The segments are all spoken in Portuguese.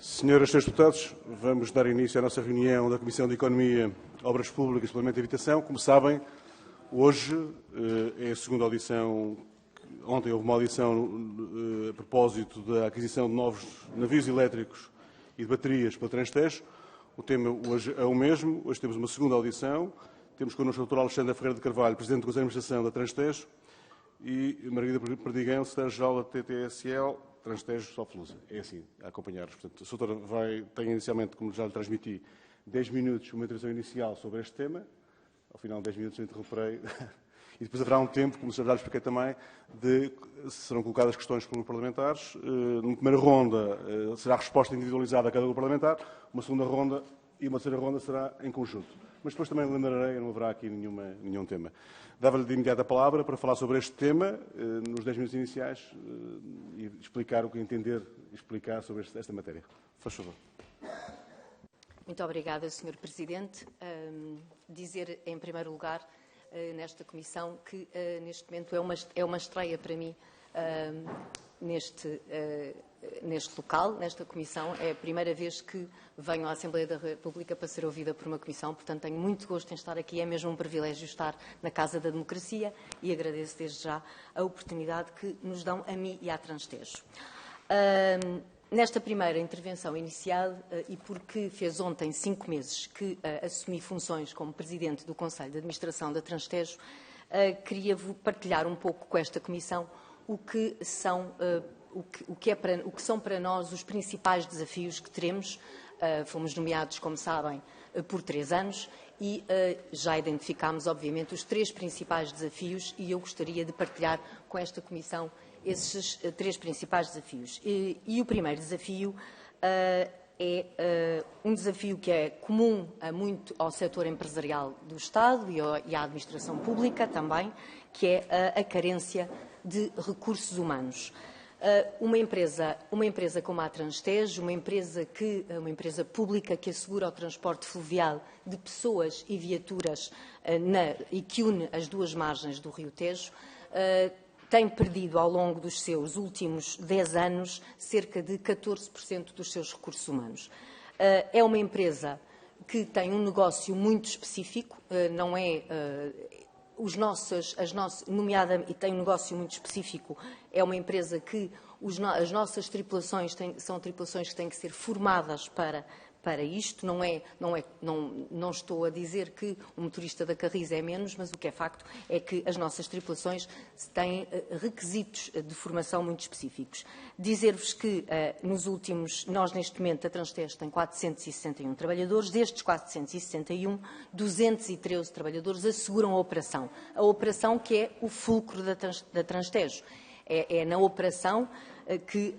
Senhoras e senhores deputados, vamos dar início à nossa reunião da Comissão de Economia, Obras Públicas, Planeamento e Habitação. Como sabem, hoje é a segunda audição. Ontem houve uma audição a propósito da aquisição de novos navios elétricos e de baterias para o Transtejo. O tema hoje é o mesmo. Hoje temos uma segunda audição. Temos connosco o Dr. Alexandre Ferreira de Carvalho, Presidente do Conselho de Administração da Transtejo, e Margarida Perdigão, Secretária-Geral da TTSL, Transtejo Soflusa. É assim, a acompanhar-nos. Portanto, a Sra. Doutora tem inicialmente, como já lhe transmiti, 10 minutos, uma intervenção inicial sobre este tema. Ao final de 10 minutos eu interromperei. E depois haverá um tempo, como já lhe expliquei também, de serão colocadas questões pelos parlamentares. Numa primeira ronda será a resposta individualizada a cada grupo parlamentar. Uma segunda ronda e uma terceira ronda será em conjunto. Mas depois também lembrarei, não haverá aqui nenhum tema. Dava-lhe de imediato a palavra para falar sobre este tema, nos 10 minutos iniciais, e explicar o que entender explicar sobre esta matéria. Faz favor. Muito obrigada, Sr. Presidente. Dizer, em primeiro lugar, nesta comissão, que neste momento é uma estreia para mim neste local, nesta comissão. É a primeira vez que venho à Assembleia da República para ser ouvida por uma comissão, portanto tenho muito gosto em estar aqui, é mesmo um privilégio estar na Casa da Democracia e agradeço desde já a oportunidade que nos dão a mim e à Transtejo. Nesta primeira intervenção inicial, e porque fez ontem 5 meses que assumi funções como Presidente do Conselho de Administração da Transtejo, queria partilhar um pouco com esta comissão o que são para nós os principais desafios que teremos. Fomos nomeados, como sabem, por 3 anos e já identificámos, obviamente, os 3 principais desafios e eu gostaria de partilhar com esta comissão esses 3 principais desafios. E o primeiro desafio é um desafio que é comum ao setor empresarial do Estado e à administração pública também, que é a carência de recursos humanos. Uma empresa como a Transtejo, uma empresa pública que assegura o transporte fluvial de pessoas e viaturas e que une as 2 margens do Rio Tejo, tem perdido ao longo dos seus últimos 10 anos cerca de 14% dos seus recursos humanos. É uma empresa que tem um negócio muito específico, não é... e tem um negócio muito específico, é uma empresa que as nossas tripulações são tripulações que têm que ser formadas para isto. Não estou a dizer que o motorista da Carris é menos, mas o que é facto é que as nossas tripulações têm requisitos de formação muito específicos. Dizer-vos que nós neste momento a Transtejo tem 461 trabalhadores, destes 461, 213 trabalhadores asseguram a operação que é o fulcro da Transtejo. É na operação que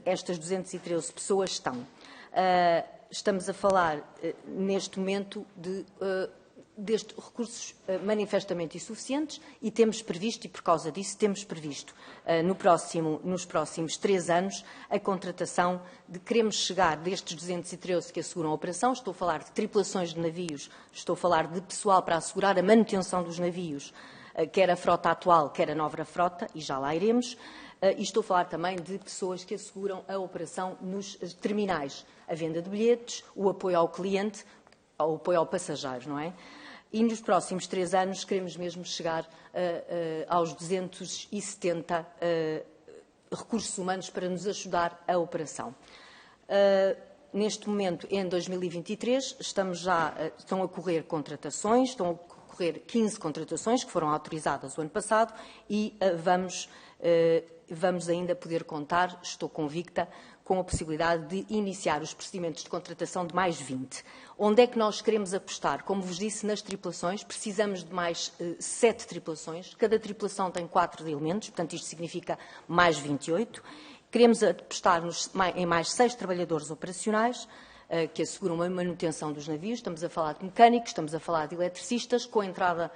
estas 213 pessoas estão. Estamos a falar, neste momento, destes recursos manifestamente insuficientes e temos previsto, e por causa disso, temos previsto nos próximos 3 anos a contratação queremos chegar destes 213 que asseguram a operação, estou a falar de tripulações de navios, estou a falar de pessoal para assegurar a manutenção dos navios, quer a frota atual, quer a nova frota, e já lá iremos. E estou a falar também de pessoas que asseguram a operação nos terminais, a venda de bilhetes, o apoio ao cliente, o apoio ao passageiro, não é? E nos próximos 3 anos queremos mesmo chegar aos 270 recursos humanos para nos ajudar a operação. Neste momento, em 2023, estão a correr contratações, estão a correr 15 contratações que foram autorizadas o ano passado e vamos ainda poder contar, estou convicta, com a possibilidade de iniciar os procedimentos de contratação de mais 20. Onde é que nós queremos apostar? Como vos disse, nas tripulações, precisamos de mais 7 tripulações. Cada tripulação tem 4 elementos, portanto isto significa mais 28. Queremos apostar em mais 6 trabalhadores operacionais, que asseguram a manutenção dos navios. Estamos a falar de mecânicos, estamos a falar de eletricistas. Com a entrada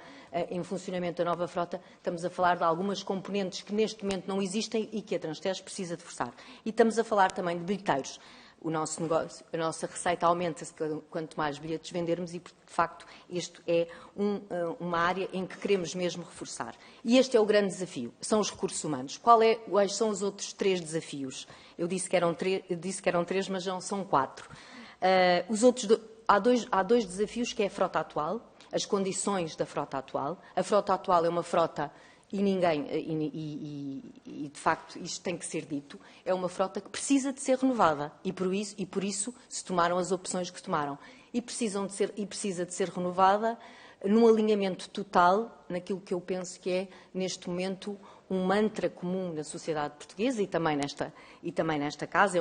em funcionamento da nova frota, estamos a falar de algumas componentes que neste momento não existem e que a Transtejo precisa de forçar. E estamos a falar também de bilheteiros. o nosso negócio, a nossa receita aumenta-se quanto mais bilhetes vendermos e, de facto, isto é uma área em que queremos mesmo reforçar. E este é o grande desafio, são os recursos humanos. Quais são os outros 3 desafios? Eu disse que eram 3, mas não são 4. Há dois desafios, que é a frota atual, as condições da frota atual. A frota atual é uma frota, de facto, isto tem que ser dito, é uma frota que precisa de ser renovada e por isso se tomaram as opções que tomaram. E precisa de ser renovada num alinhamento total naquilo que eu penso que é, neste momento, um mantra comum na sociedade portuguesa e também nesta casa,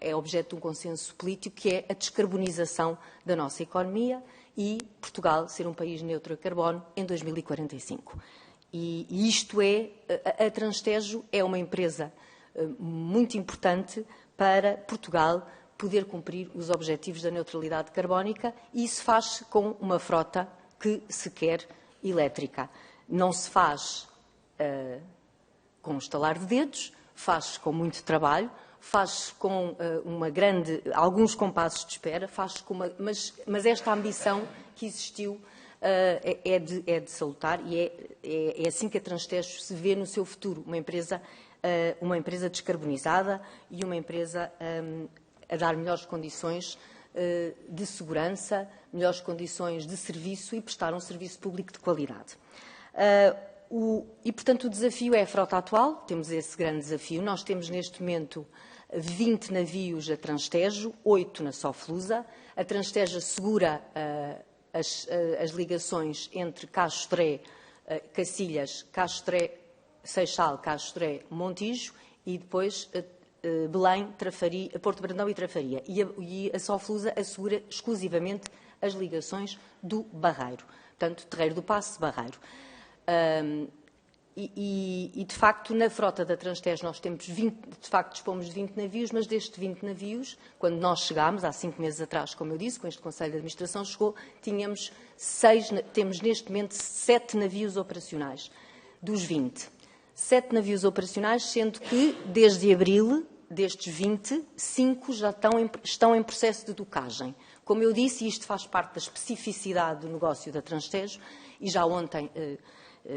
é objeto de um consenso político, que é a descarbonização da nossa economia e Portugal ser um país neutro a carbono em 2045. E isto a Transtejo é uma empresa muito importante para Portugal poder cumprir os objetivos da neutralidade carbónica, e isso faz com uma frota que se quer elétrica. Não se faz com um estalar de dedos, faz com muito trabalho, faz com alguns compassos de espera, mas esta ambição que existiu é de salutar, e é assim que a Transtejo se vê no seu futuro, uma empresa descarbonizada e uma empresa a dar melhores condições de segurança, melhores condições de serviço e prestar um serviço público de qualidade. Portanto, o desafio é a frota atual, temos esse grande desafio. Nós temos neste momento 20 navios a Transtejo, 8 na Soflusa. A Transtejo assegura as ligações entre Castro, Cacilhas, Castro, Seixal, Castro, Montijo e depois Belém, Porto Brandão e Trafaria. E a Soflusa assegura exclusivamente as ligações do Barreiro, portanto, Terreiro do Paço, Barreiro. De facto, na frota da Transtejo nós temos dispomos de 20 navios, mas destes 20 navios, quando nós chegámos, há 5 meses atrás, como eu disse, com este Conselho de Administração chegou, temos neste momento 7 navios operacionais, dos 20. 7 navios operacionais, sendo que, desde abril, destes 20, 5 já estão em processo de docagem. Como eu disse, isto faz parte da especificidade do negócio da Transtejo, e já ontem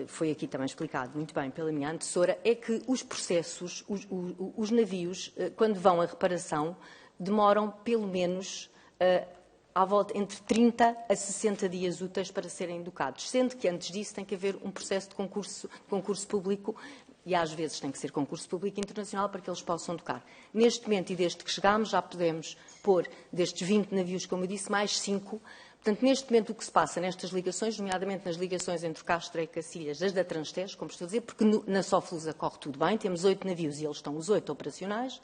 foi aqui também explicado muito bem pela minha antecessora, é que os processos, os navios, quando vão à reparação, demoram pelo menos à volta entre 30 a 60 dias úteis para serem docados, sendo que antes disso tem que haver um processo de concurso público, e às vezes tem que ser concurso público internacional para que eles possam docar. Neste momento, e desde que chegámos, já podemos pôr destes 20 navios, como eu disse, mais 5. Portanto, neste momento, o que se passa nestas ligações, nomeadamente nas ligações entre Castro e Cacilhas, das da Transtejo, como estou a dizer, porque na Soflusa corre tudo bem, temos 8 navios e eles estão os 8 operacionais.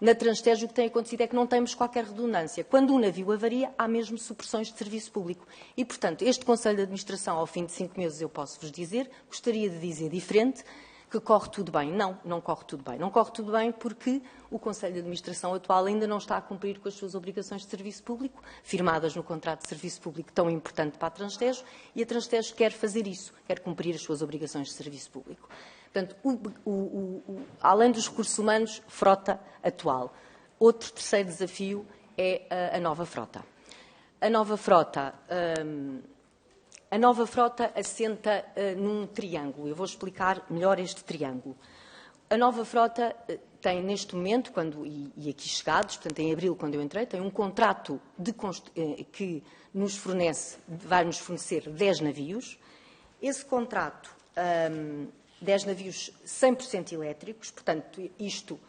Na Transtejo, o que tem acontecido é que não temos qualquer redundância. Quando um navio avaria, há mesmo supressões de serviço público. E, portanto, este Conselho de Administração, ao fim de 5 meses, eu posso-vos dizer, gostaria de dizer diferente, que corre tudo bem. Não corre tudo bem. Não corre tudo bem porque o Conselho de Administração atual ainda não está a cumprir com as suas obrigações de serviço público, firmadas no contrato de serviço público tão importante para a Transtejo, e a Transtejo quer fazer isso, quer cumprir as suas obrigações de serviço público. Portanto, além dos recursos humanos, frota atual. Outro terceiro desafio é a nova frota. A nova frota assenta num triângulo. Eu vou explicar melhor este triângulo. A nova frota tem, neste momento, e aqui chegados, portanto, em abril, quando eu entrei, tem um contrato que vai nos fornecer 10 navios. Esse contrato, 10 navios 100% elétricos, portanto, isto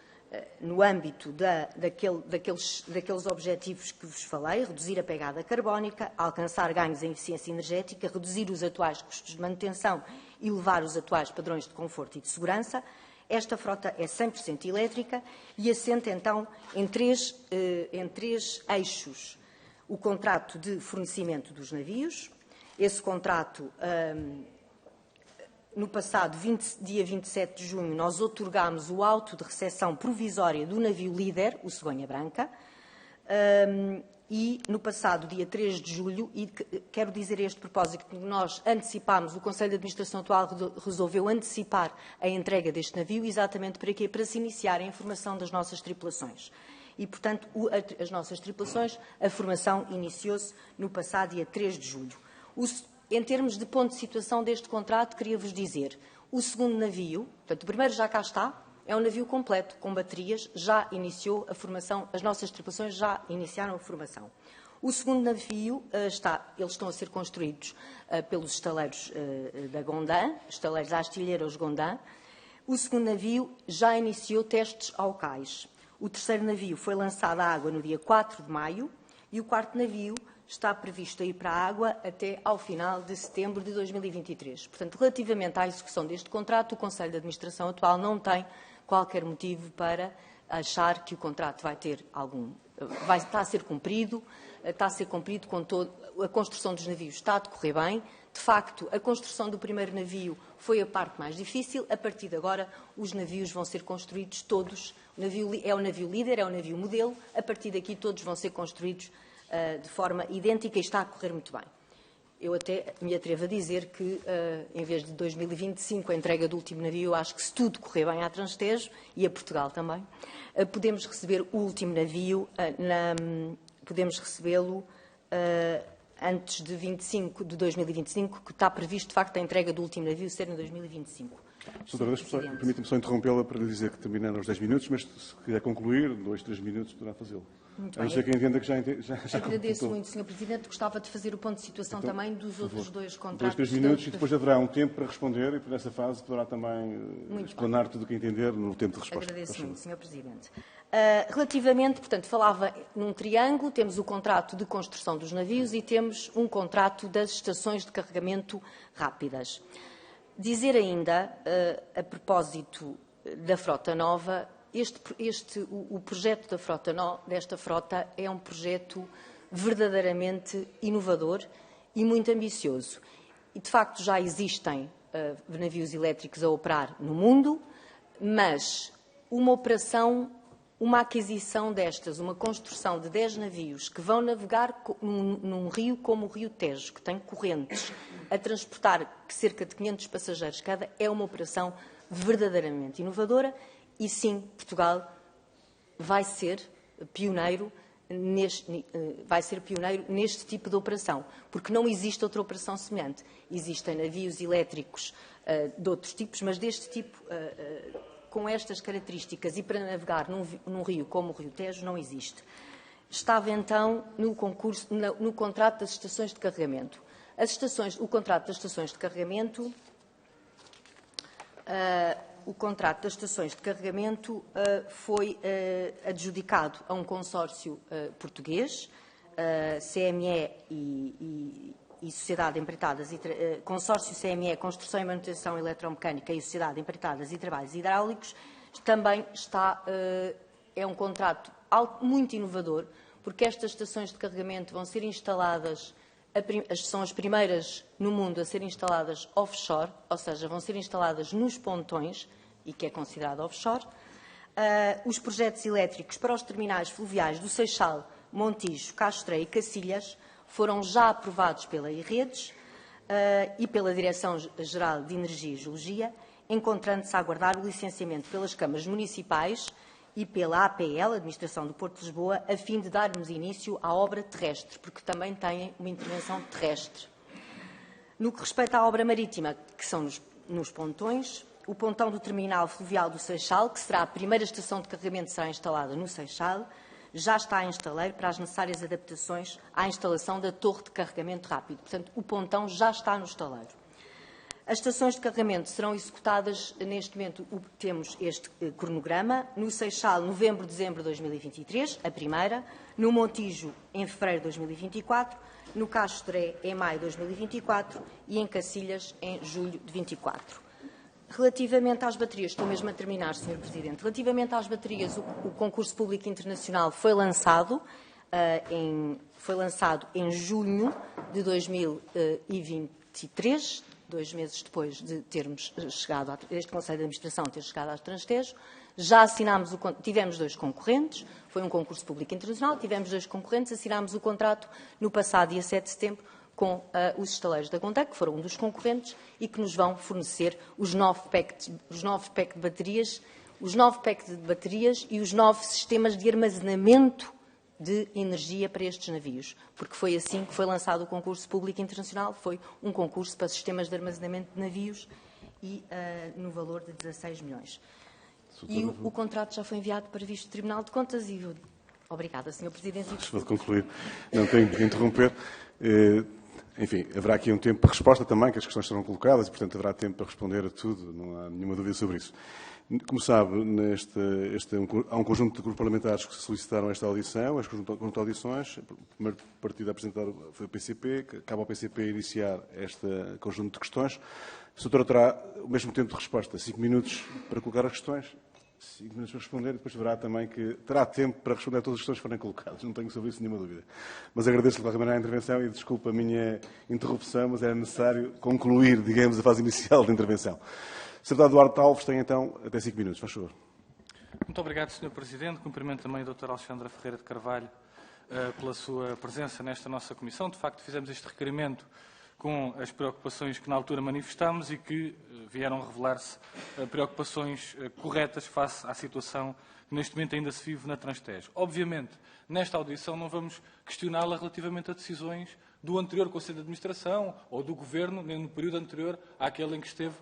no âmbito daqueles objetivos que vos falei, reduzir a pegada carbónica, alcançar ganhos em eficiência energética, reduzir os atuais custos de manutenção e elevar os atuais padrões de conforto e de segurança. Esta frota é 100% elétrica e assenta, então, em três eixos. O contrato de fornecimento dos navios. Esse contrato, no passado, dia 27 de junho, nós outorgámos o auto de recepção provisória do navio líder, o Cegonha Branca, e no passado, dia 3 de julho, e quero dizer a este propósito que nós antecipámos, o Conselho de Administração atual resolveu antecipar a entrega deste navio, exatamente para quê? Para se iniciar a informação das nossas tripulações. e, portanto, as nossas tripulações, a formação iniciou-se no passado dia 3 de julho. Em termos de ponto de situação deste contrato, queria-vos dizer, o segundo navio, portanto, o primeiro já cá está, é um navio completo, com baterias, já iniciou a formação, as nossas tripulações já iniciaram a formação. O segundo navio eles estão a ser construídos pelos estaleiros da Gondan, estaleiros Astilheiros Gondan. O segundo navio já iniciou testes ao cais. O terceiro navio foi lançado à água no dia 4 de maio e o quarto navio está previsto a ir para a água até ao final de setembro de 2023. Portanto, relativamente à execução deste contrato, o Conselho de Administração atual não tem qualquer motivo para achar que o contrato vai estar a ser cumprido, com todo. A construção dos navios está a decorrer bem. De facto, a construção do primeiro navio foi a parte mais difícil. A partir de agora, os navios vão ser construídos todos. É o navio líder, é o navio modelo. A partir daqui, todos vão ser construídos de forma idêntica e está a correr muito bem. Eu até me atrevo a dizer que, em vez de 2025, a entrega do último navio, acho que se tudo correr bem à Transtejo e a Portugal também, podemos receber o último navio, podemos recebê-lo antes de 2025, que está previsto, de facto, a entrega do último navio ser em 2025. Doutora, permita-me só interrompê-la para lhe dizer que terminando aos 10 minutos, mas se quiser concluir, 2, 3 minutos, poderá fazê-lo. Muito a não ser que entenda que já agradeço muito, Sr. Presidente. Gostava de fazer o ponto de situação então, também dos outros dois contratos. 2, 3 minutos e depois haverá um tempo para responder e, por essa fase, poderá também explanar tudo o que entender no tempo de resposta. Agradeço muito, Sr. Presidente. Relativamente, portanto, falava num triângulo, temos o contrato de construção dos navios e temos um contrato das estações de carregamento rápidas. Dizer ainda, a propósito da frota nova, o projeto desta frota é um projeto verdadeiramente inovador e muito ambicioso. E, de facto, já existem navios elétricos a operar no mundo, mas uma aquisição destas, uma construção de 10 navios que vão navegar num rio como o Rio Tejo, que tem correntes, a transportar cerca de 500 passageiros cada, é uma operação verdadeiramente inovadora. E sim, Portugal vai ser pioneiro neste tipo de operação, porque não existe outra operação semelhante. Existem navios elétricos de outros tipos, mas deste tipo, com estas características e para navegar num rio como o Rio Tejo, não existe. Estava então no contrato das estações de carregamento. O contrato das estações de carregamento... O contrato das estações de carregamento foi adjudicado a um consórcio português, CME e Sociedade Empreitadas, consórcio CME, Construção e Manutenção Eletromecânica e Sociedade Empreitadas e Trabalhos Hidráulicos. Também é um contrato muito inovador, porque estas estações de carregamento vão ser instaladas, são as primeiras no mundo a serem instaladas offshore, ou seja, vão ser instaladas nos pontões, e que é considerado offshore. Os projetos elétricos para os terminais fluviais do Seixal, Montijo, Castré e Cacilhas foram já aprovados pela IREDES e pela Direção-Geral de Energia e Geologia, encontrando-se a aguardar o licenciamento pelas câmaras municipais e pela APL, Administração do Porto de Lisboa, a fim de darmos início à obra terrestre, porque também têm uma intervenção terrestre. No que respeita à obra marítima, que são nos pontões, o pontão do terminal fluvial do Seixal, que será a primeira estação de carregamento, será instalada no Seixal, já está em estaleiro para as necessárias adaptações à instalação da torre de carregamento rápido. Portanto, o pontão já está no estaleiro. As estações de carregamento serão executadas, neste momento, temos este cronograma, no Seixal, novembro, dezembro de 2023, a primeira, no Montijo, em fevereiro de 2024, no Castré, em maio de 2024 e em Cacilhas, em julho de 2024. Relativamente às baterias, estou mesmo a terminar, Sr. Presidente. Relativamente às baterias, o concurso público internacional foi lançado em junho de 2023, 2 meses depois de termos chegado a este Conselho de Administração ter chegado à Transtejo. Já assinámos tivemos 2 concorrentes, foi um concurso público internacional, tivemos 2 concorrentes, assinámos o contrato no passado dia 7 de setembro com os estaleiros da Gondan, que foram um dos concorrentes e que nos vão fornecer os 9 packs de baterias, os 9 packs de baterias e os 9 sistemas de armazenamento de energia para estes navios, porque foi assim que foi lançado o concurso público internacional, foi um concurso para sistemas de armazenamento de navios e no valor de 16 milhões. E o contrato já foi enviado para visto do Tribunal de Contas e... Obrigada, Sr. Presidente. Vou concluir. Não tenho de interromper. Enfim, haverá aqui um tempo para resposta também, que as questões serão colocadas e, portanto, haverá tempo para responder a tudo. Não há nenhuma dúvida sobre isso. Como sabe, há um conjunto de grupos parlamentares que solicitaram esta audição, este conjunto de audições. O primeiro partido a apresentar foi o PCP, que cabe ao PCP iniciar este conjunto de questões. A doutora terá o mesmo tempo de resposta, 5 minutos para colocar as questões, 5 minutos para responder, e depois verá também que terá tempo para responder a todas as questões que forem colocadas. Não tenho sobre isso nenhuma dúvida. Mas agradeço-lhe, de qualquer maneira, a intervenção e desculpa a minha interrupção, mas era necessário concluir, digamos, a fase inicial da intervenção. Secretário Duarte Alves tem, então, até 5 minutos. Faz favor. Muito obrigado, Sr. Presidente. Cumprimento também a doutora Alexandra Ferreira de Carvalho pela sua presença nesta nossa comissão. De facto, fizemos este requerimento com as preocupações que na altura manifestámos e que vieram revelar-se preocupações corretas face à situação que neste momento ainda se vive na Transtejo. Obviamente, nesta audição não vamos questioná-la relativamente a decisões do anterior Conselho de Administração ou do Governo, nem no período anterior àquele em que esteve,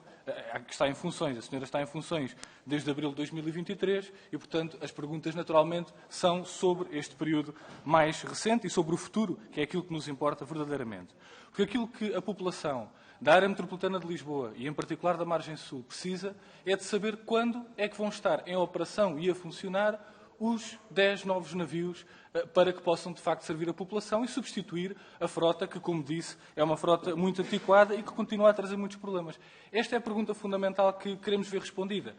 que está em funções. A senhora está em funções desde abril de 2023 e, portanto, as perguntas naturalmente são sobre este período mais recente e sobre o futuro, que é aquilo que nos importa verdadeiramente. Porque aquilo que a população da área metropolitana de Lisboa e, em particular, da Margem Sul precisa é de saber quando é que vão estar em operação e a funcionar os 10 novos navios para que possam, de facto, servir a população e substituir a frota que, como disse, é uma frota muito antiquada e que continua a trazer muitos problemas. Esta é a pergunta fundamental que queremos ver respondida.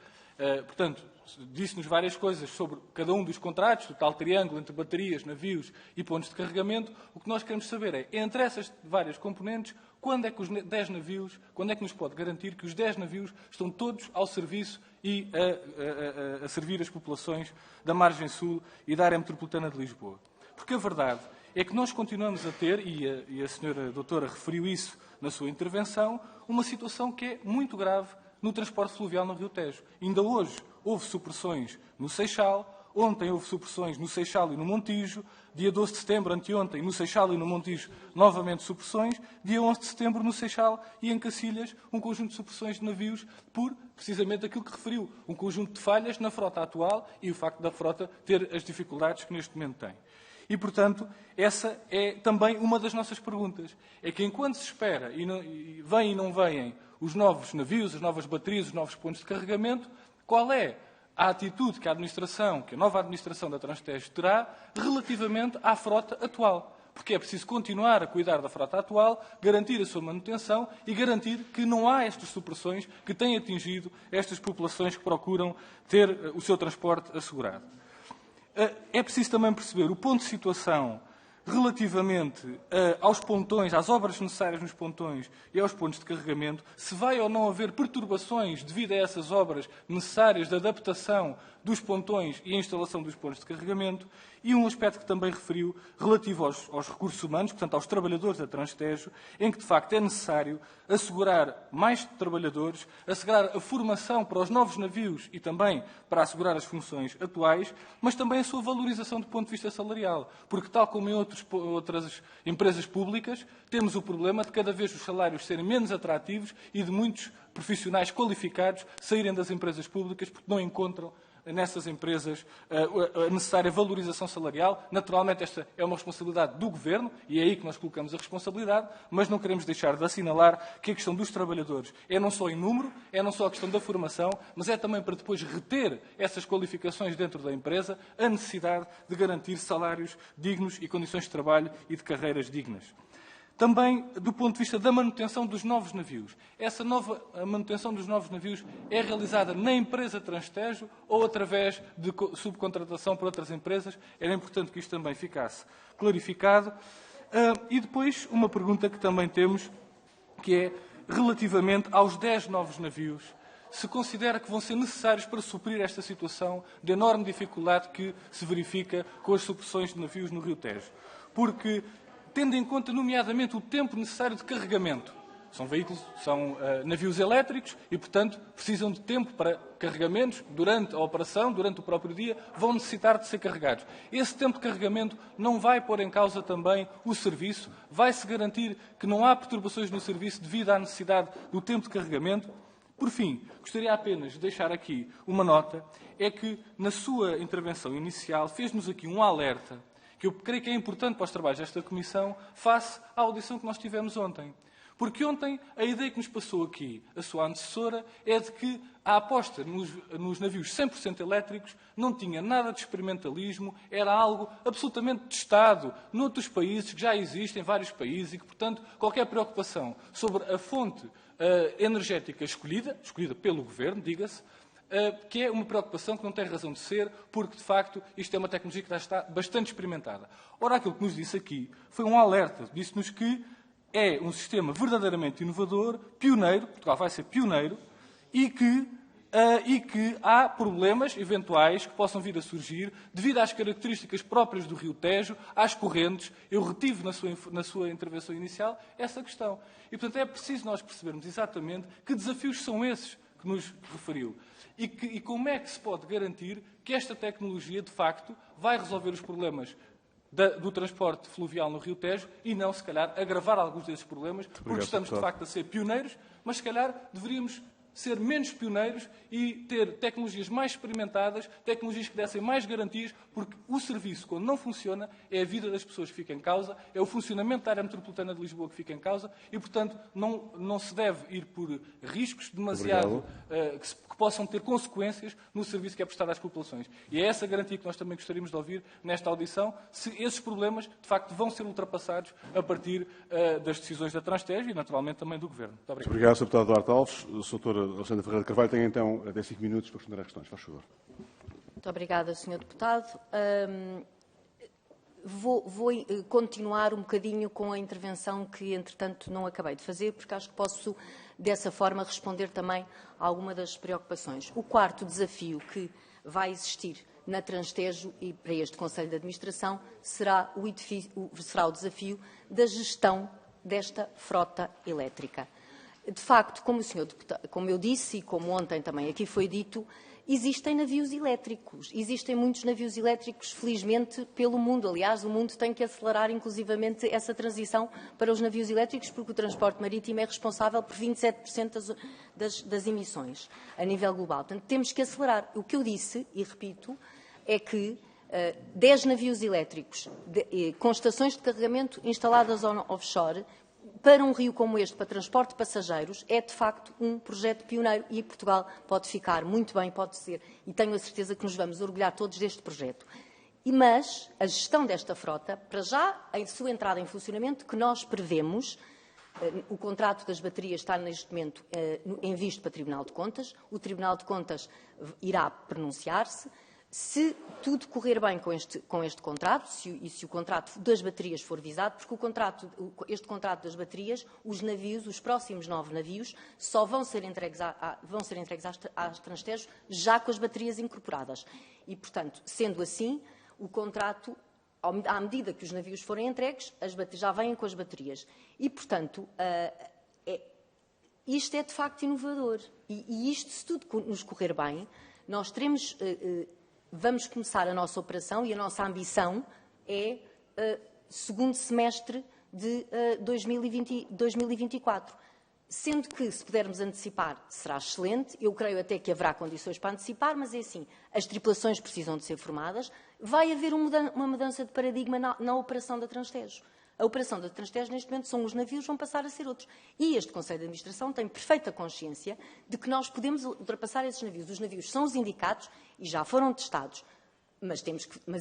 Portanto, disse-nos várias coisas sobre cada um dos contratos, do tal triângulo entre baterias, navios e pontos de carregamento. O que nós queremos saber é, entre essas várias componentes, quando é que os 10 navios, quando é que nos pode garantir que os 10 navios estão todos ao serviço e a servir as populações da Margem Sul e da área metropolitana de Lisboa. Porque a verdade é que nós continuamos a ter, e a senhora doutora referiu isso na sua intervenção, uma situação que é muito grave no transporte fluvial no Rio Tejo. Ainda hoje houve supressões no Seixal, ontem houve supressões no Seixal e no Montijo, dia 12 de setembro, anteontem, no Seixal e no Montijo, novamente supressões, dia 11 de setembro, no Seixal e em Cacilhas, um conjunto de supressões de navios por, precisamente, aquilo que referiu, um conjunto de falhas na frota atual e o facto da frota ter as dificuldades que neste momento tem. E, portanto, essa é também uma das nossas perguntas. É que enquanto se espera e vêm e não vêm os novos navios, as novas baterias, os novos pontos de carregamento, qual é a atitude que a nova administração da Transtejo terá relativamente à frota atual? Porque é preciso continuar a cuidar da frota atual, garantir a sua manutenção e garantir que não há estas supressões que têm atingido estas populações que procuram ter o seu transporte assegurado. É preciso também perceber o ponto de situação relativamente aos pontões, às obras necessárias nos pontões e aos pontos de carregamento, se vai ou não haver perturbações devido a essas obras necessárias de adaptação dos pontões e a instalação dos pontos de carregamento, e um aspecto que também referiu, relativo aos recursos humanos, portanto aos trabalhadores da Transtejo, em que de facto é necessário assegurar mais trabalhadores, assegurar a formação para os novos navios e também para assegurar as funções atuais, mas também a sua valorização do ponto de vista salarial, porque tal como em outras empresas públicas, temos o problema de cada vez os salários serem menos atrativos e de muitos profissionais qualificados saírem das empresas públicas porque não encontram nessas empresas a necessária valorização salarial. Naturalmente, esta é uma responsabilidade do Governo e é aí que nós colocamos a responsabilidade, mas não queremos deixar de assinalar que a questão dos trabalhadores é não só em número, é não só a questão da formação, mas é também para depois reter essas qualificações dentro da empresa, a necessidade de garantir salários dignos e condições de trabalho e de carreiras dignas. Também do ponto de vista da manutenção dos novos navios. A manutenção dos novos navios é realizada na empresa Transtejo ou através de subcontratação por outras empresas. Era importante que isto também ficasse clarificado. E depois uma pergunta que também temos, que é relativamente aos 10 novos navios. Se considera que vão ser necessários para suprir esta situação de enorme dificuldade que se verifica com as supressões de navios no Rio Tejo. Porque, tendo em conta, nomeadamente, o tempo necessário de carregamento São navios elétricos e, portanto, precisam de tempo para carregamentos. Durante a operação, durante o próprio dia, vão necessitar de ser carregados. Esse tempo de carregamento não vai pôr em causa também o serviço, vai-se garantir que não há perturbações no serviço devido à necessidade do tempo de carregamento. Por fim, gostaria apenas de deixar aqui uma nota, é que na sua intervenção inicial fez-nos aqui um alerta, que eu creio que é importante para os trabalhos desta Comissão, face à audição que nós tivemos ontem. Porque ontem a ideia que nos passou aqui a sua antecessora é de que a aposta nos navios 100% elétricos não tinha nada de experimentalismo, era algo absolutamente testado noutros países, que já existem, vários países, e que, portanto, qualquer preocupação sobre a fonte energética escolhida pelo Governo, diga-se, que é uma preocupação que não tem razão de ser, porque, de facto, isto é uma tecnologia que já está bastante experimentada. Ora, aquilo que nos disse aqui foi um alerta. Disse-nos que é um sistema verdadeiramente inovador, pioneiro, Portugal vai ser pioneiro, e que há problemas eventuais que possam vir a surgir devido às características próprias do Rio Tejo, às correntes. Eu retive na sua intervenção inicial essa questão. E, portanto, é preciso nós percebermos exatamente que desafios são esses que nos referiu. E como é que se pode garantir que esta tecnologia, de facto, vai resolver os problemas do transporte fluvial no Rio Tejo e não, se calhar, agravar alguns desses problemas, porque estamos, de facto, a ser pioneiros, mas, se calhar, deveríamos ser menos pioneiros e ter tecnologias mais experimentadas, tecnologias que dessem mais garantias, porque o serviço, quando não funciona, é a vida das pessoas que fica em causa, é o funcionamento da área metropolitana de Lisboa que fica em causa e, portanto, não se deve ir por riscos demasiado que possam ter consequências no serviço que é prestado às populações. E é essa garantia que nós também gostaríamos de ouvir nesta audição, se esses problemas, de facto, vão ser ultrapassados a partir das decisões da Transtejo e, naturalmente, também do Governo. Muito obrigado. Obrigado, Sr. Deputado Duarte Alves. Sr. Alexandra Ferreira de Carvalho tem, então, até 5 minutos para responder às questões. Faz favor. Muito obrigada, Sr. Deputado. Vou continuar um bocadinho com a intervenção que, entretanto, não acabei de fazer, porque acho que posso, dessa forma, responder também a alguma das preocupações. O quarto desafio que vai existir na Transtejo e para este Conselho de Administração será o desafio da gestão desta frota elétrica. De facto, como eu disse e como ontem também aqui foi dito, existem navios elétricos. Existem muitos navios elétricos, felizmente, pelo mundo. Aliás, o mundo tem que acelerar, inclusivamente, essa transição para os navios elétricos, porque o transporte marítimo é responsável por 27% das emissões a nível global. Portanto, temos que acelerar. O que eu disse, e repito, é que 10 navios elétricos com estações de carregamento instaladas offshore para um rio como este, para transporte de passageiros, é de facto um projeto pioneiro e Portugal pode ficar muito bem, pode ser, e tenho a certeza que nos vamos orgulhar todos deste projeto. Mas a gestão desta frota, para já, a sua entrada em funcionamento, que nós prevemos, o contrato das baterias está neste momento em visto para o Tribunal de Contas, o Tribunal de Contas irá pronunciar-se. Se tudo correr bem com este contrato, se o contrato das baterias for visado, porque este contrato das baterias, os navios, os próximos 9 navios, só vão ser entregues às Transtejo já com as baterias incorporadas. E, portanto, sendo assim, o contrato, à medida que os navios forem entregues, já vêm com as baterias. E, portanto, isto é de facto inovador. E isto, se tudo nos correr bem, nós teremos... Vamos começar a nossa operação e a nossa ambição é segundo semestre de 2024. Sendo que, se pudermos antecipar, será excelente. Eu creio até que haverá condições para antecipar, mas é assim, as tripulações precisam de ser formadas. Vai haver uma mudança de paradigma na operação da Transtejo. A operação da Transtejo, neste momento, são os navios, vão passar a ser outros. E este Conselho de Administração tem perfeita consciência de que nós podemos ultrapassar esses navios. Os navios são os indicados e já foram testados, mas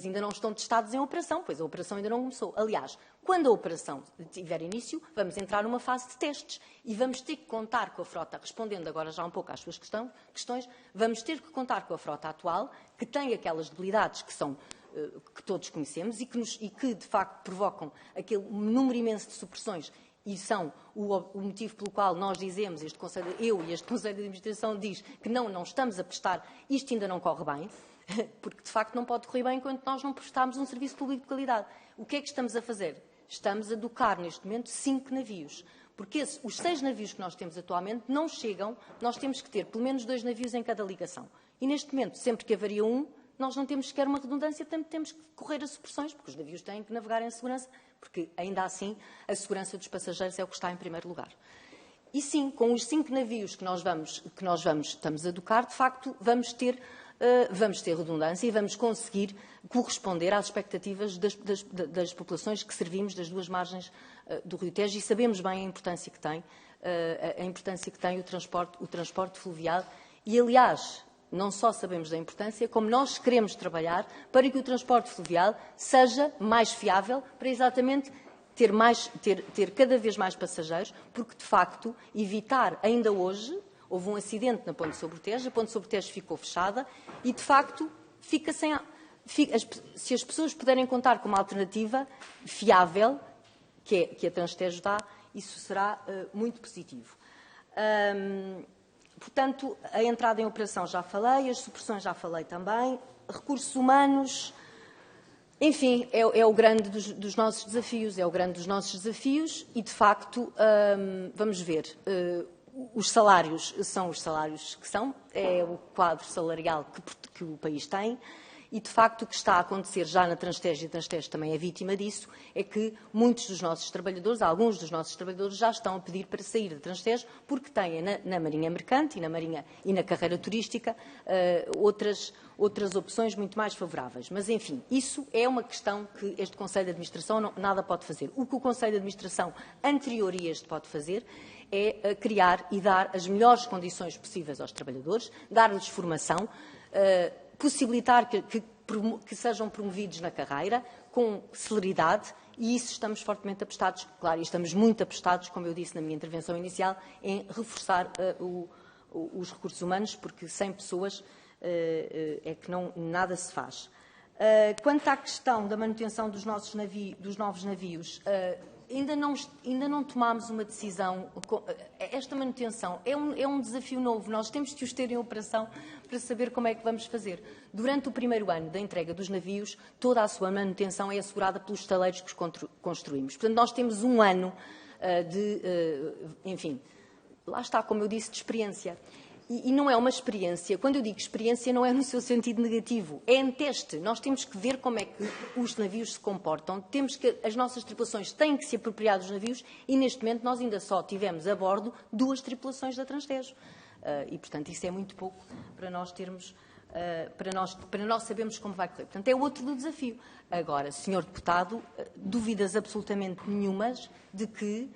ainda não estão testados em operação, pois a operação ainda não começou. Aliás, quando a operação tiver início, vamos entrar numa fase de testes e vamos ter que contar com a frota, respondendo agora já um pouco às suas questões, vamos ter que contar com a frota atual, que tem aquelas debilidades que todos conhecemos e que, de facto, provocam aquele número imenso de supressões e são o motivo pelo qual nós dizemos, eu e este Conselho de Administração diz que não estamos a prestar, isto ainda não corre bem, porque, de facto, não pode correr bem enquanto nós não prestarmos um serviço público de qualidade. O que é que estamos a fazer? Estamos a docar, neste momento, 5 navios. Porque os 6 navios que nós temos atualmente não chegam, nós temos que ter pelo menos 2 navios em cada ligação. E neste momento, sempre que avaria um, nós não temos sequer uma redundância, temos que correr a supressões, porque os navios têm que navegar em segurança, porque ainda assim a segurança dos passageiros é o que está em primeiro lugar. E sim, com os 5 navios que nós estamos a educar, de facto, vamos ter redundância e vamos conseguir corresponder às expectativas das populações que servimos das 2 margens do Rio Tejo, e sabemos bem a importância que tem o transporte fluvial. E, aliás, não só sabemos da importância, como nós queremos trabalhar para que o transporte fluvial seja mais fiável, para exatamente ter cada vez mais passageiros, porque, de facto, evitar, ainda hoje, houve um acidente na Ponte sobre o Tejo, a Ponte sobre o Tejo ficou fechada e, de facto, se as pessoas puderem contar com uma alternativa fiável, que a Transtejo dá, isso será muito positivo. Portanto, a entrada em operação já falei, as supressões já falei também, recursos humanos, enfim, é o grande dos nossos desafios, e, de facto, vamos ver, os salários são os salários que são, é o quadro salarial que o país tem. E, de facto, o que está a acontecer já na Transtejo, e a Transtejo também é vítima disso, é que muitos dos nossos trabalhadores, alguns dos nossos trabalhadores, já estão a pedir para sair da Transtejo porque têm na Marinha Mercante e na carreira turística outras opções muito mais favoráveis. Mas, enfim, isso é uma questão que este Conselho de Administração nada pode fazer. O que o Conselho de Administração anterior a este pode fazer é criar e dar as melhores condições possíveis aos trabalhadores, dar-lhes formação, possibilitar que sejam promovidos na carreira com celeridade, e isso estamos fortemente apostados, claro, e estamos muito apostados, como eu disse na minha intervenção inicial, em reforçar os recursos humanos, porque sem pessoas é que nada se faz. Quanto à questão da manutenção dos novos navios, ainda não tomámos uma decisão. Esta manutenção é um desafio novo. Nós temos de os ter em operação para saber como é que vamos fazer. Durante o primeiro ano da entrega dos navios, toda a sua manutenção é assegurada pelos estaleiros que os construímos. Portanto, nós temos um ano enfim, lá está, como eu disse, de experiência. E não é uma experiência, quando eu digo experiência, não é no seu sentido negativo, é em teste. Nós temos que ver como é que os navios se comportam, as nossas tripulações têm que se apropriar dos navios, e neste momento nós ainda só tivemos a bordo 2 tripulações da Transtejo. E, portanto, isso é muito pouco para nós termos, para nós sabermos como vai correr. Portanto, é outro do desafio. Agora, Sr. Deputado, dúvidas absolutamente nenhumas de que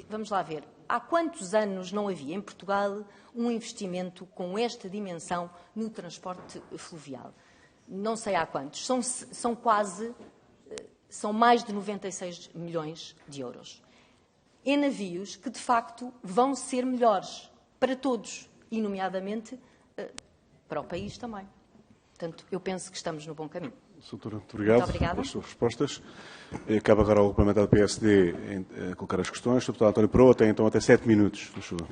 vamos lá ver. Há quantos anos não havia em Portugal um investimento com esta dimensão no transporte fluvial? Não sei há quantos. São mais de 96 milhões de euros. Em navios que, de facto, vão ser melhores para todos, e, nomeadamente, para o país também. Portanto, eu penso que estamos no bom caminho. Doutora, muito obrigado pelas suas respostas. Cabe agora ao parlamentar do PSD colocar as questões. O deputado António Proa tem então até 7 minutos. Muito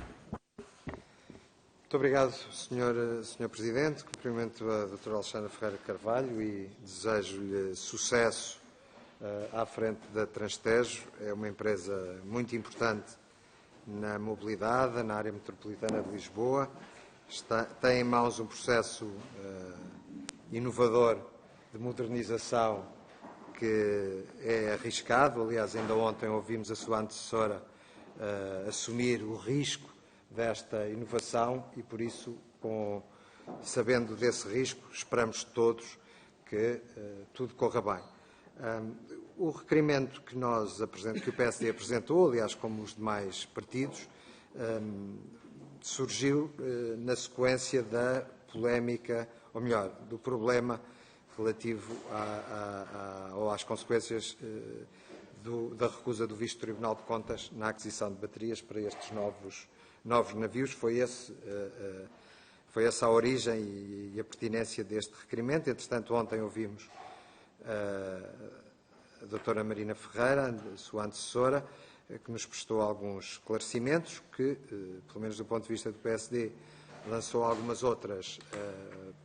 obrigado, Sr. Presidente. Cumprimento a doutora Alexandra Ferreira Carvalho e desejo-lhe sucesso à frente da Transtejo. É uma empresa muito importante na mobilidade, na área metropolitana de Lisboa. Tem em mãos um processo inovador de modernização que é arriscado. Aliás, ainda ontem ouvimos a sua antecessora assumir o risco desta inovação e, por isso, sabendo desse risco, esperamos todos que tudo corra bem. O requerimento que o PSD apresentou, aliás, como os demais partidos, surgiu na sequência da polémica, ou melhor, do problema relativo às consequências da recusa do visto do Tribunal de Contas na aquisição de baterias para estes novos navios. Foi essa a origem e a pertinência deste requerimento. Entretanto, ontem ouvimos a doutora Marina Ferreira, sua antecessora, que nos prestou alguns esclarecimentos que, pelo menos do ponto de vista do PSD, lançou algumas outras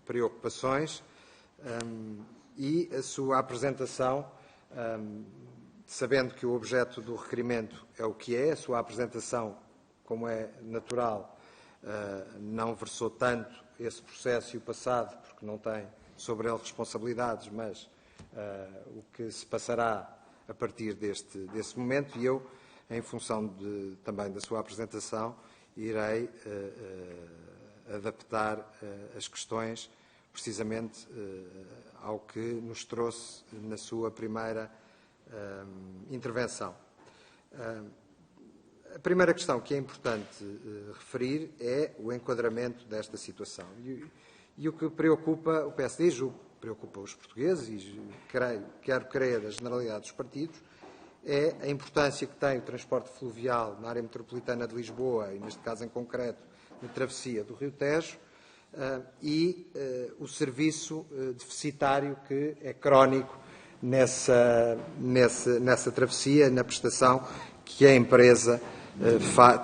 preocupações. E a sua apresentação sabendo que o objeto do requerimento é o que é, a sua apresentação, como é natural, não versou tanto esse processo e o passado, porque não tem sobre ele responsabilidades, mas o que se passará a partir desse momento, e eu, em função também da sua apresentação, irei adaptar as questões precisamente ao que nos trouxe na sua primeira intervenção. A primeira questão que é importante referir é o enquadramento desta situação. E o que preocupa o PSD, e julgo que preocupa os portugueses, e quero crer a generalidade dos partidos, é a importância que tem o transporte fluvial na área metropolitana de Lisboa, e neste caso em concreto, na travessia do Rio Tejo, e o serviço deficitário que é crónico nessa travessia, na prestação que a empresa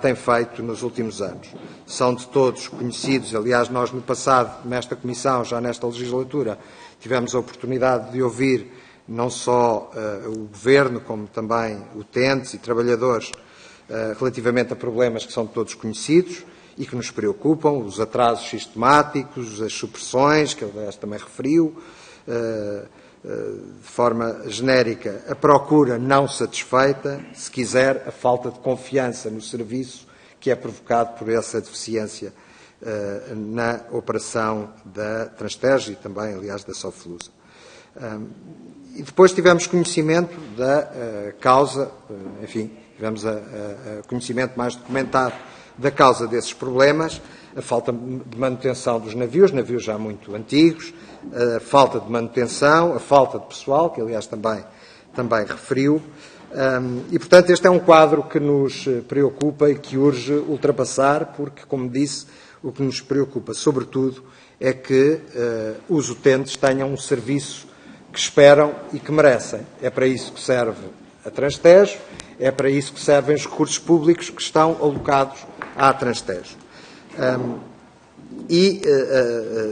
tem feito nos últimos anos. São de todos conhecidos, aliás, nós no passado, nesta Comissão, já nesta legislatura, tivemos a oportunidade de ouvir não só o Governo, como também utentes e trabalhadores, relativamente a problemas que são de todos conhecidos e que nos preocupam, os atrasos sistemáticos, as supressões, que aliás também referiu, de forma genérica, a procura não satisfeita, se quiser, a falta de confiança no serviço que é provocado por essa deficiência na operação da Transtejo e também, aliás, da Soflusa. E depois tivemos conhecimento da causa, enfim, tivemos conhecimento mais documentado da causa desses problemas, a falta de manutenção dos navios já muito antigos, a falta de manutenção, a falta de pessoal, que aliás também referiu, e portanto este é um quadro que nos preocupa e que urge ultrapassar, porque, como disse, o que nos preocupa sobretudo é que os utentes tenham um serviço que esperam e que merecem. É para isso que serve a Transtejo, é para isso que servem os recursos públicos que estão alocados à Transtejo.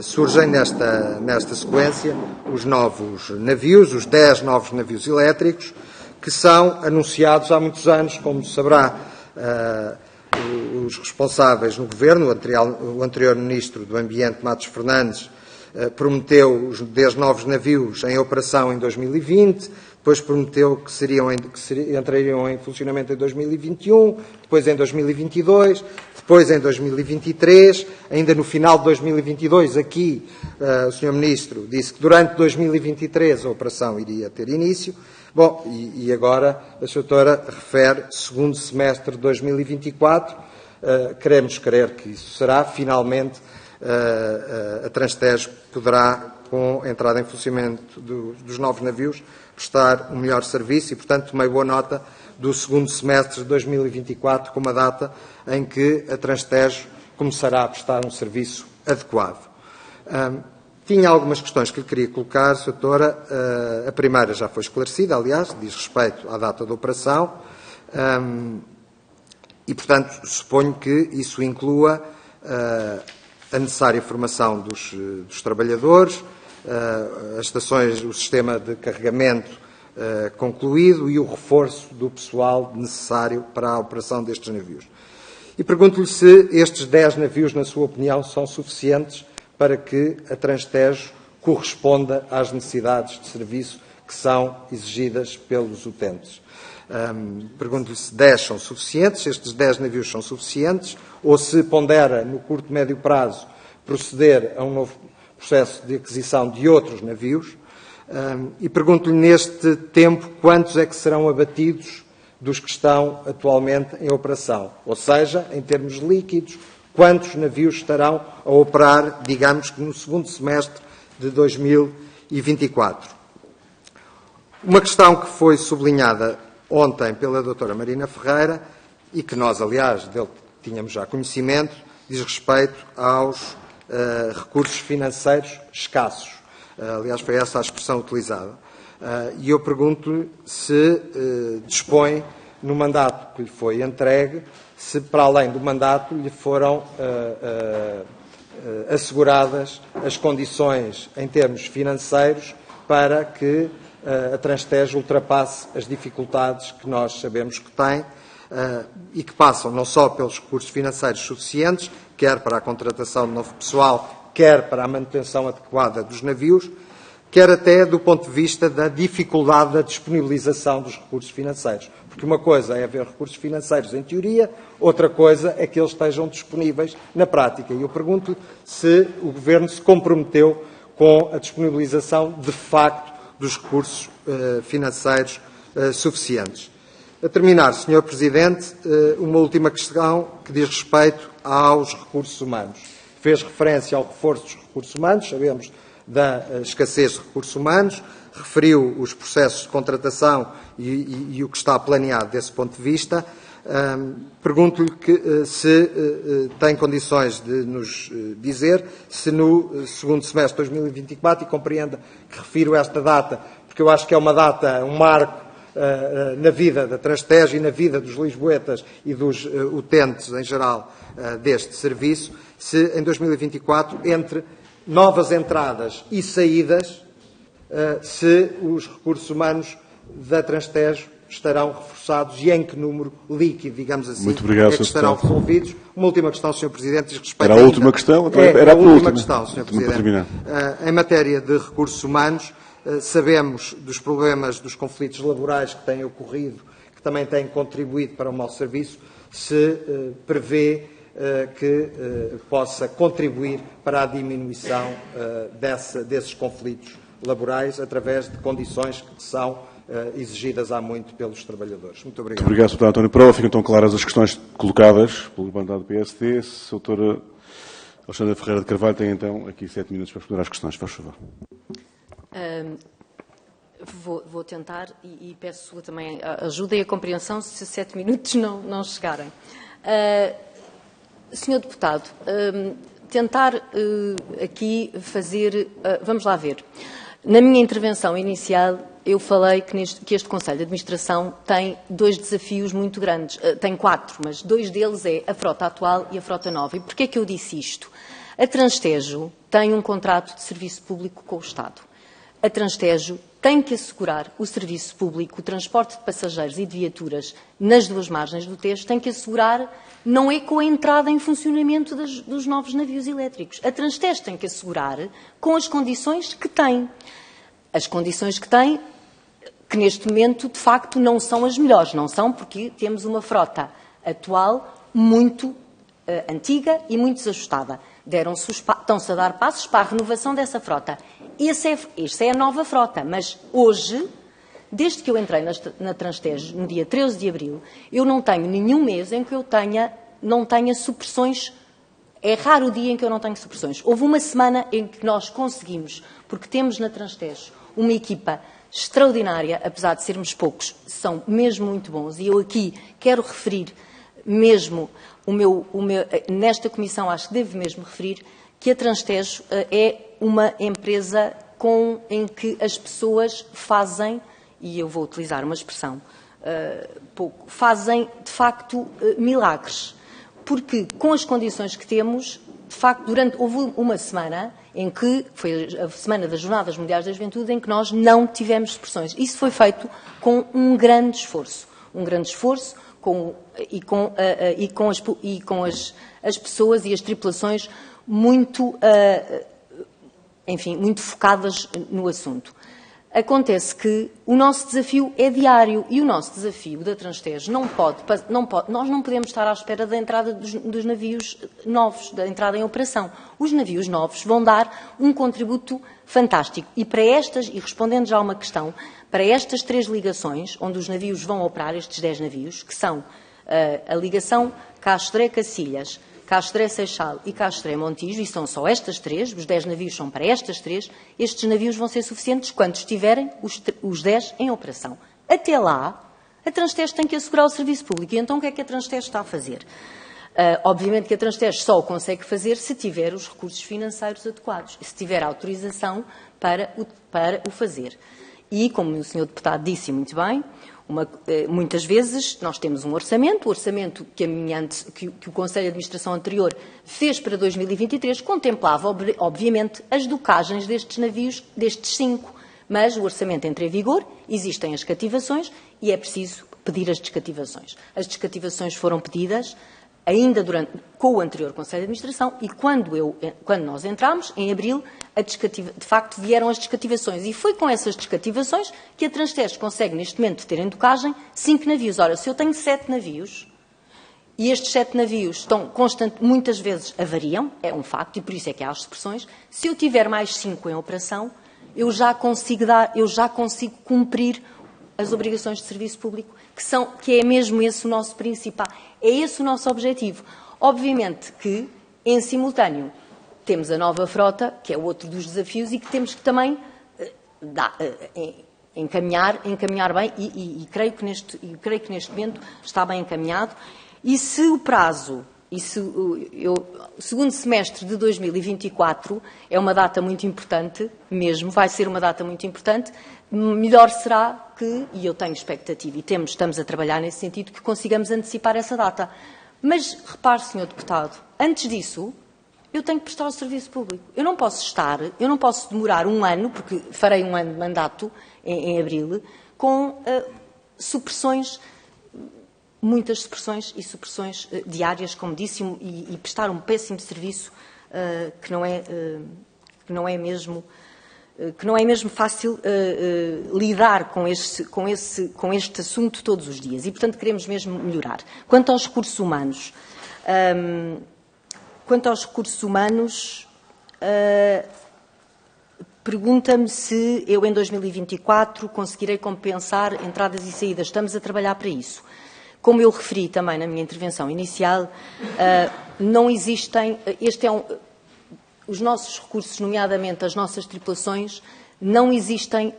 Surgem nesta sequência os novos navios, os 10 novos navios elétricos, que são anunciados há muitos anos, como saberá, os responsáveis no Governo, o anterior Ministro do Ambiente, Matos Fernandes, prometeu os 10 novos navios em operação em 2020, depois prometeu que entrariam em funcionamento em 2021, depois em 2022, depois em 2023, ainda no final de 2022, aqui o Sr. Ministro disse que durante 2023 a operação iria ter início. Bom, e agora a Sra. Doutora refere segundo semestre de 2024, queremos crer que isso será, finalmente a Transtejo poderá, com a entrada em funcionamento dos novos navios, prestar um melhor serviço e, portanto, tomei boa nota do segundo semestre de 2024 como a data em que a Transtejo começará a prestar um serviço adequado. Tinha algumas questões que lhe queria colocar, Sra. Doutora. A primeira já foi esclarecida, aliás, diz respeito à data da operação e, portanto, suponho que isso inclua a necessária formação dos trabalhadores, as estações, o sistema de carregamento concluído e o reforço do pessoal necessário para a operação destes navios. E pergunto-lhe se estes 10 navios, na sua opinião, são suficientes para que a Transtejo corresponda às necessidades de serviço que são exigidas pelos utentes. Pergunto-lhe se 10 são suficientes, se estes 10 navios são suficientes, ou se pondera, no curto e médio prazo, proceder a um novo processo de aquisição de outros navios. E pergunto-lhe, neste tempo, quantos é que serão abatidos dos que estão atualmente em operação? Ou seja, em termos líquidos, quantos navios estarão a operar, digamos que no segundo semestre de 2024? Uma questão que foi sublinhada ontem pela doutora Marina Ferreira e que nós, aliás, dele tínhamos já conhecimento, diz respeito aos recursos financeiros escassos. Aliás, foi essa a expressão utilizada. E eu pergunto-lhe se dispõe, no mandato que lhe foi entregue, se para além do mandato lhe foram asseguradas as condições em termos financeiros para que a Transtejo ultrapasse as dificuldades que nós sabemos que tem e que passam não só pelos recursos financeiros suficientes, quer para a contratação de novo pessoal, quer para a manutenção adequada dos navios, quer até do ponto de vista da dificuldade da disponibilização dos recursos financeiros. Porque uma coisa é haver recursos financeiros em teoria, outra coisa é que eles estejam disponíveis na prática. E eu pergunto se o Governo se comprometeu com a disponibilização, de facto, dos recursos financeiros suficientes. A terminar, Sr. Presidente, uma última questão que diz respeito aos recursos humanos. Fez referência ao reforço dos recursos humanos, sabemos da escassez de recursos humanos, referiu os processos de contratação e o que está planeado desse ponto de vista. Pergunto-lhe se tem condições de nos dizer se no segundo semestre de 2024, e compreenda que refiro esta data, porque eu acho que é uma data, um marco na vida da Transtejo e na vida dos lisboetas e dos utentes em geral deste serviço, se em 2024, entre novas entradas e saídas, se os recursos humanos da Transtejo estarão reforçados e em que número líquido, digamos assim, muito obrigado, é que estarão resolvidos. Uma última questão, Sr. Presidente, diz respeito Era a última questão? Era a última questão, Sr. Para terminar. Presidente. Em matéria de recursos humanos, sabemos dos problemas dos conflitos laborais que têm ocorrido, que também têm contribuído para o mau serviço, se prevê que possa contribuir para a diminuição desses conflitos laborais através de condições que são exigidas há muito pelos trabalhadores. Muito obrigado. Muito obrigado, Sr. Deputado António Prova. Ficam então claras as questões colocadas pelo deputado do PSD. A doutora Alexandra Ferreira de Carvalho tem então aqui 7 minutos para responder às questões. Faz favor. Vou tentar e peço também a ajuda e a compreensão se 7 minutos não chegarem. Senhor Deputado, tentar aqui fazer... vamos lá ver. Na minha intervenção inicial, eu falei que este Conselho de Administração tem 2 desafios muito grandes. Tem 4, mas 2 deles é a frota atual e a frota nova. E porquê é que eu disse isto? A Transtejo tem um contrato de serviço público com o Estado. A Transtejo tem que assegurar o serviço público, o transporte de passageiros e de viaturas nas 2 margens do Tejo, tem que assegurar, não é com a entrada em funcionamento dos novos navios elétricos. A Transtejo tem que assegurar com as condições que tem. As condições que tem, que neste momento, de facto, não são as melhores. Não são porque temos uma frota atual muito antiga e muito desajustada. Estão-se a dar passos para a renovação dessa frota. Esta é a nova frota, mas hoje, desde que eu entrei na Transtejo, no dia 13 de abril, eu não tenho nenhum mês em que eu não tenha supressões. É raro o dia em que eu não tenho supressões. Houve uma semana em que nós conseguimos, porque temos na Transtejo uma equipa extraordinária, apesar de sermos poucos, são mesmo muito bons. E eu aqui quero referir mesmo nesta comissão, acho que devo mesmo referir, que a Transtejo é uma empresa em que as pessoas fazem, e eu vou utilizar uma expressão fazem de facto milagres. Porque com as condições que temos, de facto, houve uma semana em que, foi a semana das Jornadas Mundiais da Juventude, em que nós não tivemos supressões. Isso foi feito com um grande esforço. Com as pessoas e as tripulações muito focadas no assunto. Acontece que o nosso desafio é diário e o nosso desafio da Transtejo nós não podemos estar à espera da entrada dos navios novos, da entrada em operação. Os navios novos vão dar um contributo fantástico e respondendo já a uma questão, para estas 3 ligações, onde os navios vão operar, estes 10 navios, que são a ligação Castré-Cacilhas, Castré-Seixal e Castré-Montijo, e são só estas 3, os 10 navios são para estas 3, estes navios vão ser suficientes quando estiverem os 10 em operação. Até lá, a Transtejo tem que assegurar o serviço público. E então o que é que a Transtejo está a fazer? Obviamente que a Transtejo só o consegue fazer se tiver os recursos financeiros adequados, se tiver autorização para o fazer. E, como o Sr. Deputado disse muito bem, muitas vezes nós temos um orçamento, o orçamento que o Conselho de Administração anterior fez para 2023 contemplava, obviamente, as docagens destes navios, destes 5, Mas o orçamento entra em vigor, existem as cativações e é preciso pedir as descativações. As descativações foram pedidas ainda com o anterior Conselho de Administração e quando nós entramos, em abril, de facto vieram as descativações. E foi com essas descativações que a Transteres consegue, neste momento, ter em docagem 5 navios. Ora, se eu tenho 7 navios e estes 7 navios estão muitas vezes avariam, é um facto, e por isso é que há as supressões, se eu tiver mais 5 em operação, eu já consigo cumprir as obrigações de serviço público, que é mesmo esse o nosso principal, é esse o nosso objetivo. Obviamente que, em simultâneo, temos a nova frota, que é outro dos desafios, e que temos que também encaminhar bem, e creio que neste momento está bem encaminhado. E se o prazo, o segundo semestre de 2024 é uma data muito importante, mesmo, vai ser uma data muito importante, melhor será que, e eu tenho expectativa, e estamos a trabalhar nesse sentido, que consigamos antecipar essa data. Mas, repare, Sr. Deputado, antes disso, eu tenho que prestar o serviço público. Eu não posso demorar um ano, porque farei um ano de mandato em abril, com supressões, muitas supressões e supressões diárias, como disse, e prestar um péssimo serviço que não é mesmo fácil lidar com este assunto todos os dias. E, portanto, queremos mesmo melhorar. Quanto aos recursos humanos, pergunta-me se eu, em 2024, conseguirei compensar entradas e saídas. Estamos a trabalhar para isso. Como eu referi também na minha intervenção inicial, não existem... Os nossos recursos, nomeadamente as nossas tripulações, não existem,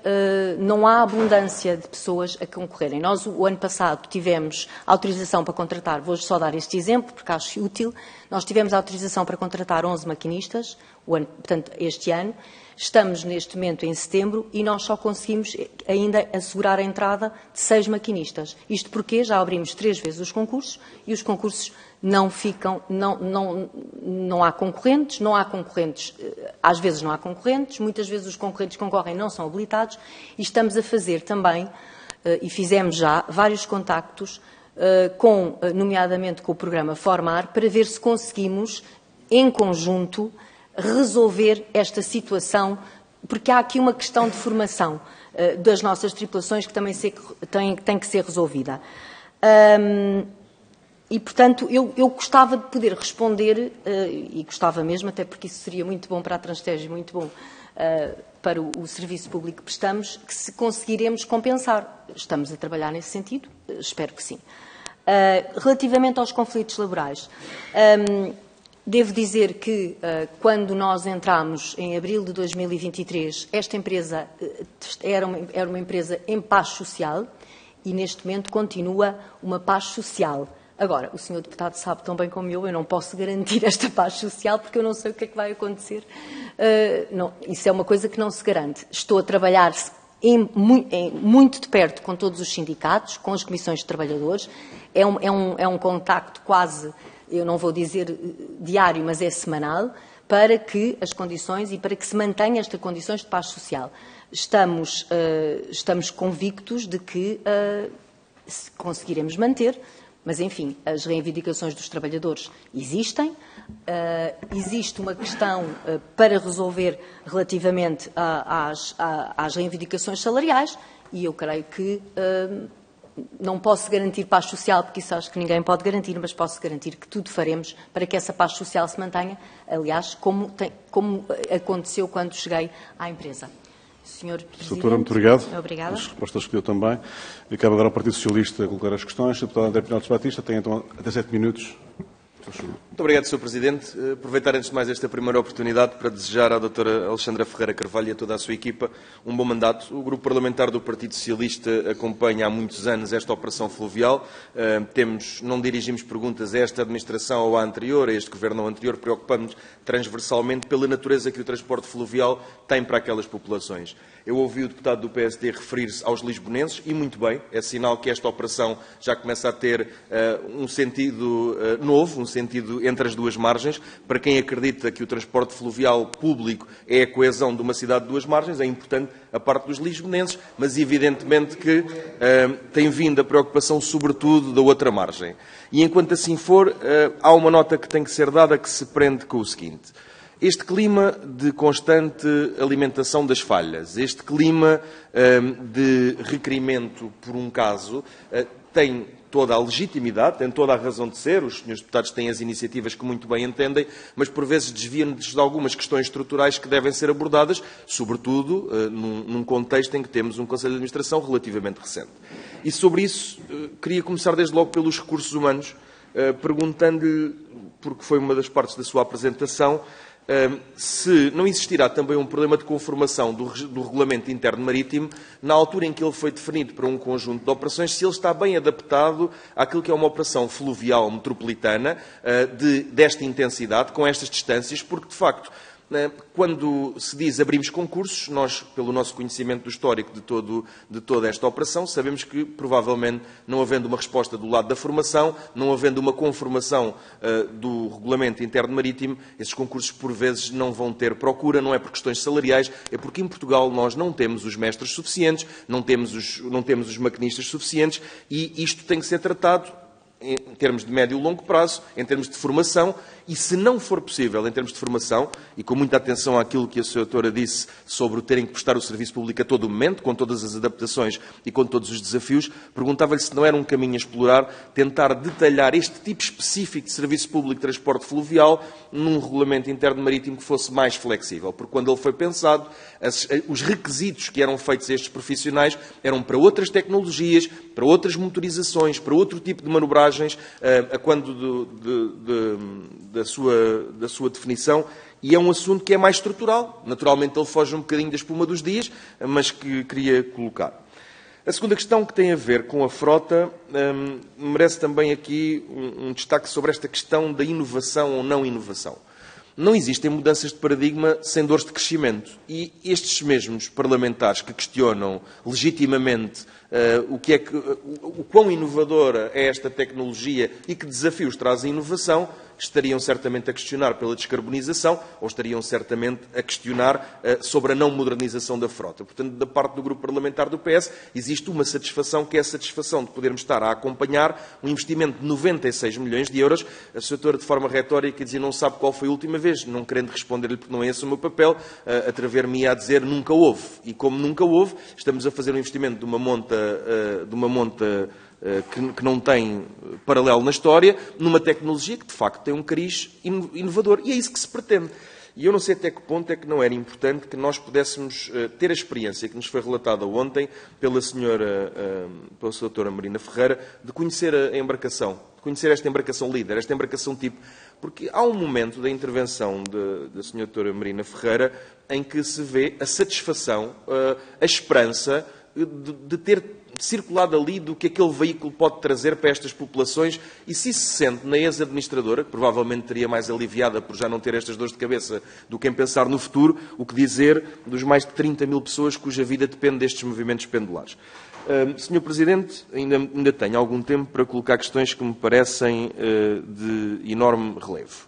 não há abundância de pessoas a concorrerem. Nós, o ano passado, tivemos autorização para contratar, vou só dar este exemplo, porque acho útil, nós tivemos autorização para contratar 11 maquinistas, portanto, este ano. Estamos, neste momento, em setembro, e nós só conseguimos ainda assegurar a entrada de 6 maquinistas. Isto porque já abrimos 3 vezes os concursos e os concursos não há concorrentes, às vezes não há concorrentes, muitas vezes os concorrentes que concorrem não são habilitados e estamos a fazer também, e fizemos já, vários contactos, nomeadamente com o programa Formar, para ver se conseguimos, em conjunto, resolver esta situação, porque há aqui uma questão de formação das nossas tripulações que também tem que ser resolvida. E, portanto, eu gostava de poder responder, e gostava mesmo, até porque isso seria muito bom para a Transteres e muito bom para o serviço público que prestamos, que se conseguiremos compensar. Estamos a trabalhar nesse sentido, espero que sim. Relativamente aos conflitos laborais, devo dizer que, quando nós entramos em abril de 2023, esta empresa era uma empresa em paz social e, neste momento, continua uma paz social. Agora, o Sr. Deputado sabe tão bem como eu não posso garantir esta paz social porque eu não sei o que é que vai acontecer. Isso é uma coisa que não se garante. Estou a trabalhar muito de perto com todos os sindicatos, com as comissões de trabalhadores. É um contacto quase, eu não vou dizer diário, mas é semanal, para que as condições e para que se mantenha estas condições de paz social. Estamos convictos de que conseguiremos manter. Mas, enfim, as reivindicações dos trabalhadores existem. Existe uma questão para resolver relativamente às reivindicações salariais e eu creio que não posso garantir paz social, porque isso acho que ninguém pode garantir, mas posso garantir que tudo faremos para que essa paz social se mantenha, aliás, como aconteceu quando cheguei à empresa. Sr. Presidente. Doutora, muito obrigado. Obrigada. As respostas que deu também. E cabe agora ao Partido Socialista colocar as questões. O deputado André Pinhal Batista tem então até 7 minutos. Muito obrigado, Sr. Presidente. Aproveitar antes de mais esta primeira oportunidade para desejar à doutora Alexandra Ferreira Carvalho e a toda a sua equipa um bom mandato. O Grupo Parlamentar do Partido Socialista acompanha há muitos anos esta operação fluvial. Não dirigimos perguntas a esta administração ou à anterior, a este governo ou anterior, preocupamos-nos transversalmente pela natureza que o transporte fluvial tem para aquelas populações. Eu ouvi o deputado do PSD referir-se aos lisbonenses e muito bem, é sinal que esta operação já começa a ter um sentido novo, um sentido entre as duas margens. Para quem acredita que o transporte fluvial público é a coesão de uma cidade de duas margens, é importante a parte dos lisbonenses, mas evidentemente que tem vindo a preocupação sobretudo da outra margem. E enquanto assim for, há uma nota que tem que ser dada que se prende com o seguinte. Este clima de constante alimentação das falhas, este clima de requerimento por um caso, tem toda a legitimidade, tem toda a razão de ser, os senhores deputados têm as iniciativas que muito bem entendem, mas por vezes desviam-nos de algumas questões estruturais que devem ser abordadas, sobretudo num contexto em que temos um Conselho de Administração relativamente recente. E sobre isso, queria começar desde logo pelos recursos humanos, perguntando-lhe, porque foi uma das partes da sua apresentação, se não existirá também um problema de conformação do regulamento interno marítimo, na altura em que ele foi definido para um conjunto de operações, se ele está bem adaptado àquilo que é uma operação fluvial metropolitana desta intensidade, com estas distâncias, porque, de facto, quando se diz abrimos concursos, nós, pelo nosso conhecimento do histórico de toda esta operação, sabemos que, provavelmente, não havendo uma resposta do lado da formação, não havendo uma conformação do regulamento interno marítimo, esses concursos, por vezes, não vão ter procura, não é por questões salariais, é porque em Portugal nós não temos os mestres suficientes, não temos os maquinistas suficientes, e isto tem que ser tratado em termos de médio e longo prazo, em termos de formação, e se não for possível, em termos de formação, e com muita atenção àquilo que a Sra. Doutora disse sobre o terem que prestar o serviço público a todo o momento, com todas as adaptações e com todos os desafios, perguntava-lhe se não era um caminho a explorar, tentar detalhar este tipo específico de serviço público de transporte fluvial num regulamento interno marítimo que fosse mais flexível, porque quando ele foi pensado, os requisitos que eram feitos a estes profissionais eram para outras tecnologias, para outras motorizações, para outro tipo de manobragens, a quando da sua definição, e é um assunto que é mais estrutural. Naturalmente ele foge um bocadinho da espuma dos dias, mas que queria colocar. A segunda questão, que tem a ver com a frota, merece também aqui um destaque sobre esta questão da inovação ou não inovação. Não existem mudanças de paradigma sem dores de crescimento. E estes mesmos parlamentares que questionam legitimamente o quão inovadora é esta tecnologia e que desafios traz a inovação, estariam certamente a questionar pela descarbonização ou estariam certamente a questionar sobre a não modernização da frota. Portanto, da parte do grupo parlamentar do PS, existe uma satisfação, que é a satisfação de podermos estar a acompanhar um investimento de 96 milhões de euros. A Sra. Doutora, de forma retórica, dizia não sabe qual foi a última vez, não querendo responder-lhe porque não é esse o meu papel, atrever-me a dizer nunca houve. E como nunca houve, estamos a fazer um investimento de uma monta que não tem paralelo na história, numa tecnologia que, de facto, tem um cariz inovador. E é isso que se pretende. E eu não sei até que ponto é que não era importante que nós pudéssemos ter a experiência que nos foi relatada ontem pela Sra. Doutora Marina Ferreira, de conhecer a embarcação, de conhecer esta embarcação líder, esta embarcação tipo. Porque há um momento da intervenção da Sra. Doutora Marina Ferreira em que se vê a satisfação, a esperança de ter circulado ali do que aquele veículo pode trazer para estas populações, e se se sente na ex-administradora, que provavelmente teria mais aliviada por já não ter estas dores de cabeça do que em pensar no futuro, o que dizer dos mais de 30 mil pessoas cuja vida depende destes movimentos pendulares. Sr. Presidente, ainda tenho algum tempo para colocar questões que me parecem de enorme relevo.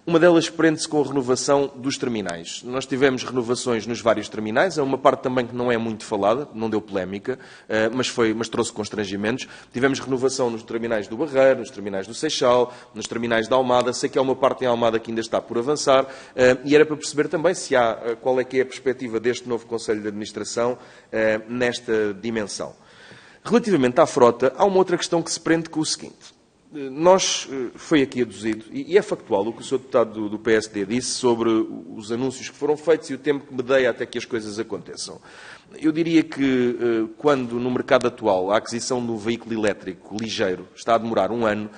Uma delas prende-se com a renovação dos terminais. Nós tivemos renovações nos vários terminais, é uma parte também que não é muito falada, não deu polémica, mas trouxe constrangimentos. Tivemos renovação nos terminais do Barreiro, nos terminais do Seixal, nos terminais da Almada. Sei que há uma parte em Almada que ainda está por avançar, e era para perceber também qual é que é a perspectiva deste novo Conselho de Administração nesta dimensão. Relativamente à frota, há uma outra questão que se prende com o seguinte. Foi aqui aduzido, e é factual o que o Sr. Deputado do PSD disse sobre os anúncios que foram feitos e o tempo que medeia até que as coisas aconteçam. Eu diria que, quando no mercado atual a aquisição de um veículo elétrico ligeiro está a demorar um ano,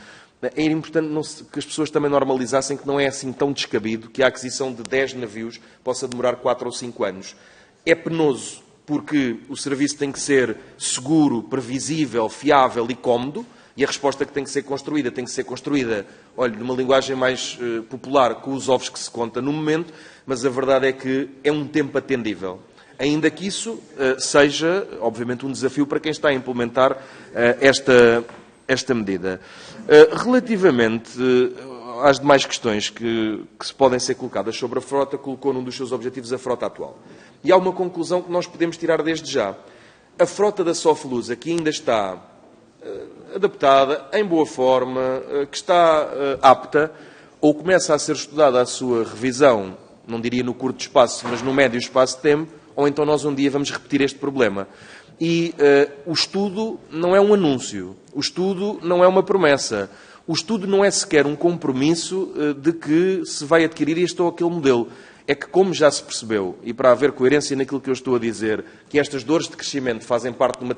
é importante que as pessoas também normalizassem que não é assim tão descabido que a aquisição de 10 navios possa demorar 4 ou 5 anos. É penoso, porque o serviço tem que ser seguro, previsível, fiável e cómodo, e a resposta que tem que ser construída, olha, numa linguagem mais popular, com os ovos que se conta no momento, mas a verdade é que é um tempo atendível. Ainda que isso seja, obviamente, um desafio para quem está a implementar esta medida. Relativamente às demais questões que se podem ser colocadas sobre a frota, colocou num dos seus objetivos a frota atual. E há uma conclusão que nós podemos tirar desde já. A frota da Sofilusa, que ainda está adaptada, em boa forma, que está apta, ou começa a ser estudada a sua revisão, não diria no curto espaço, mas no médio espaço de tempo, ou então nós um dia vamos repetir este problema. E o estudo não é um anúncio, o estudo não é uma promessa, o estudo não é sequer um compromisso de que se vai adquirir este ou aquele modelo. É que, como já se percebeu, e para haver coerência naquilo que eu estou a dizer, que estas dores de crescimento fazem parte de uma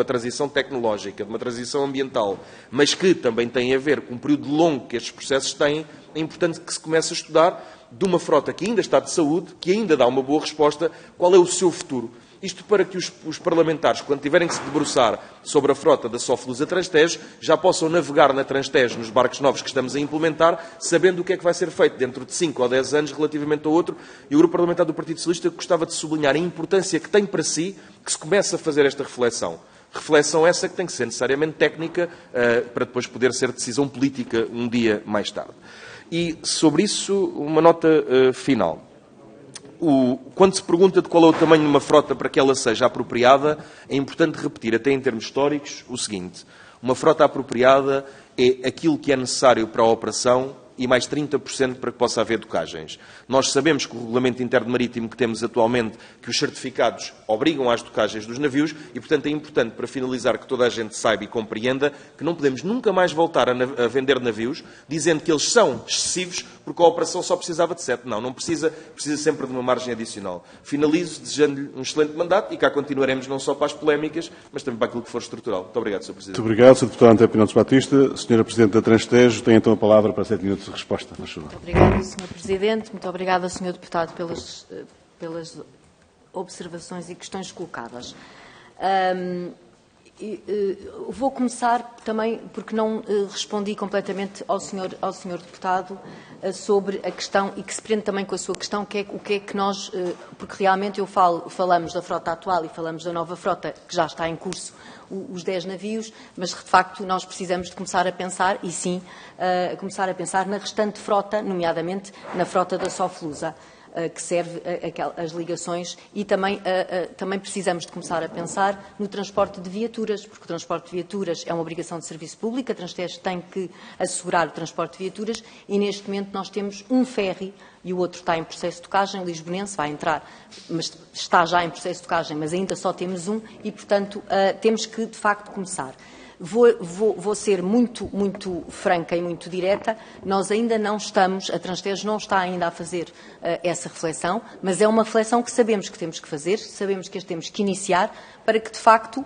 transição tecnológica, de uma transição ambiental, mas que também têm a ver com um período longo que estes processos têm, é importante que se comece a estudar de uma frota que ainda está de saúde, que ainda dá uma boa resposta, qual é o seu futuro. Isto para que os parlamentares, quando tiverem que se debruçar sobre a frota da Sofilusa Transtejo, já possam navegar na Transtejo, nos barcos novos que estamos a implementar, sabendo o que é que vai ser feito dentro de 5 ou 10 anos relativamente ao outro. E o Grupo Parlamentar do Partido Socialista gostava de sublinhar a importância que tem para si que se comece a fazer esta reflexão. Reflexão essa que tem que ser necessariamente técnica para depois poder ser decisão política um dia mais tarde. E sobre isso, uma nota final. Quando se pergunta de qual é o tamanho de uma frota para que ela seja apropriada, é importante repetir, até em termos históricos, o seguinte. Uma frota apropriada é aquilo que é necessário para a operação e mais 30% para que possa haver docagens. Nós sabemos que o regulamento interno marítimo que temos atualmente, que os certificados obrigam às docagens dos navios e, portanto, é importante, para finalizar, que toda a gente saiba e compreenda que não podemos nunca mais voltar a vender navios dizendo que eles são excessivos porque a operação só precisava de 7. Não precisa sempre de uma margem adicional. Finalizo desejando-lhe um excelente mandato e cá continuaremos não só para as polémicas, mas também para aquilo que for estrutural. Muito obrigado, Sr. Presidente. Muito obrigado, Sr. Deputado António Pinotes Batista. Sra. Presidente da Transtejo, tem então a palavra para 7 minutos de resposta. Muito obrigada, Sr. Presidente. Muito obrigada, Sr. Deputado, pelas observações e questões colocadas. Vou começar também porque não respondi completamente ao senhor Deputado sobre a questão, e que se prende também com a sua questão, o que é que nós, porque realmente falamos da frota atual e falamos da nova frota que já está em curso, os 10 navios, mas de facto nós precisamos de começar a pensar, e sim, começar a pensar na restante frota, nomeadamente na frota da Sofilusa, que serve as ligações, e também precisamos de começar a pensar no transporte de viaturas, porque o transporte de viaturas é uma obrigação de serviço público, a Transtejo tem que assegurar o transporte de viaturas e neste momento nós temos um ferry e o outro está em processo de tocagem, Lisbonense vai entrar, mas está já em processo de tocagem, mas ainda só temos um e, portanto, temos que, de facto, começar. Vou ser muito franca e muito direta. Nós ainda não estamos, a Transtejo não está ainda a fazer essa reflexão, mas é uma reflexão que sabemos que temos que fazer, sabemos que as temos que iniciar para que, de facto,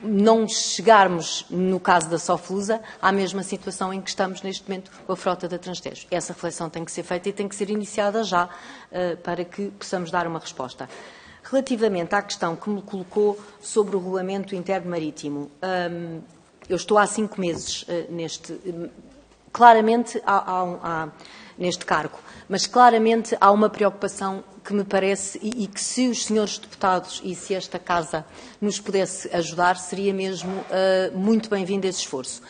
não chegarmos, no caso da Sofilusa, à mesma situação em que estamos neste momento com a frota da Transtejo. Essa reflexão tem que ser feita e tem que ser iniciada já para que possamos dar uma resposta. Relativamente à questão que me colocou sobre o regulamento interno marítimo, eu estou há 5 meses claramente neste cargo, mas claramente há uma preocupação que me parece e que se os senhores deputados e se esta Casa nos pudesse ajudar, seria mesmo muito bem-vindo esse esforço.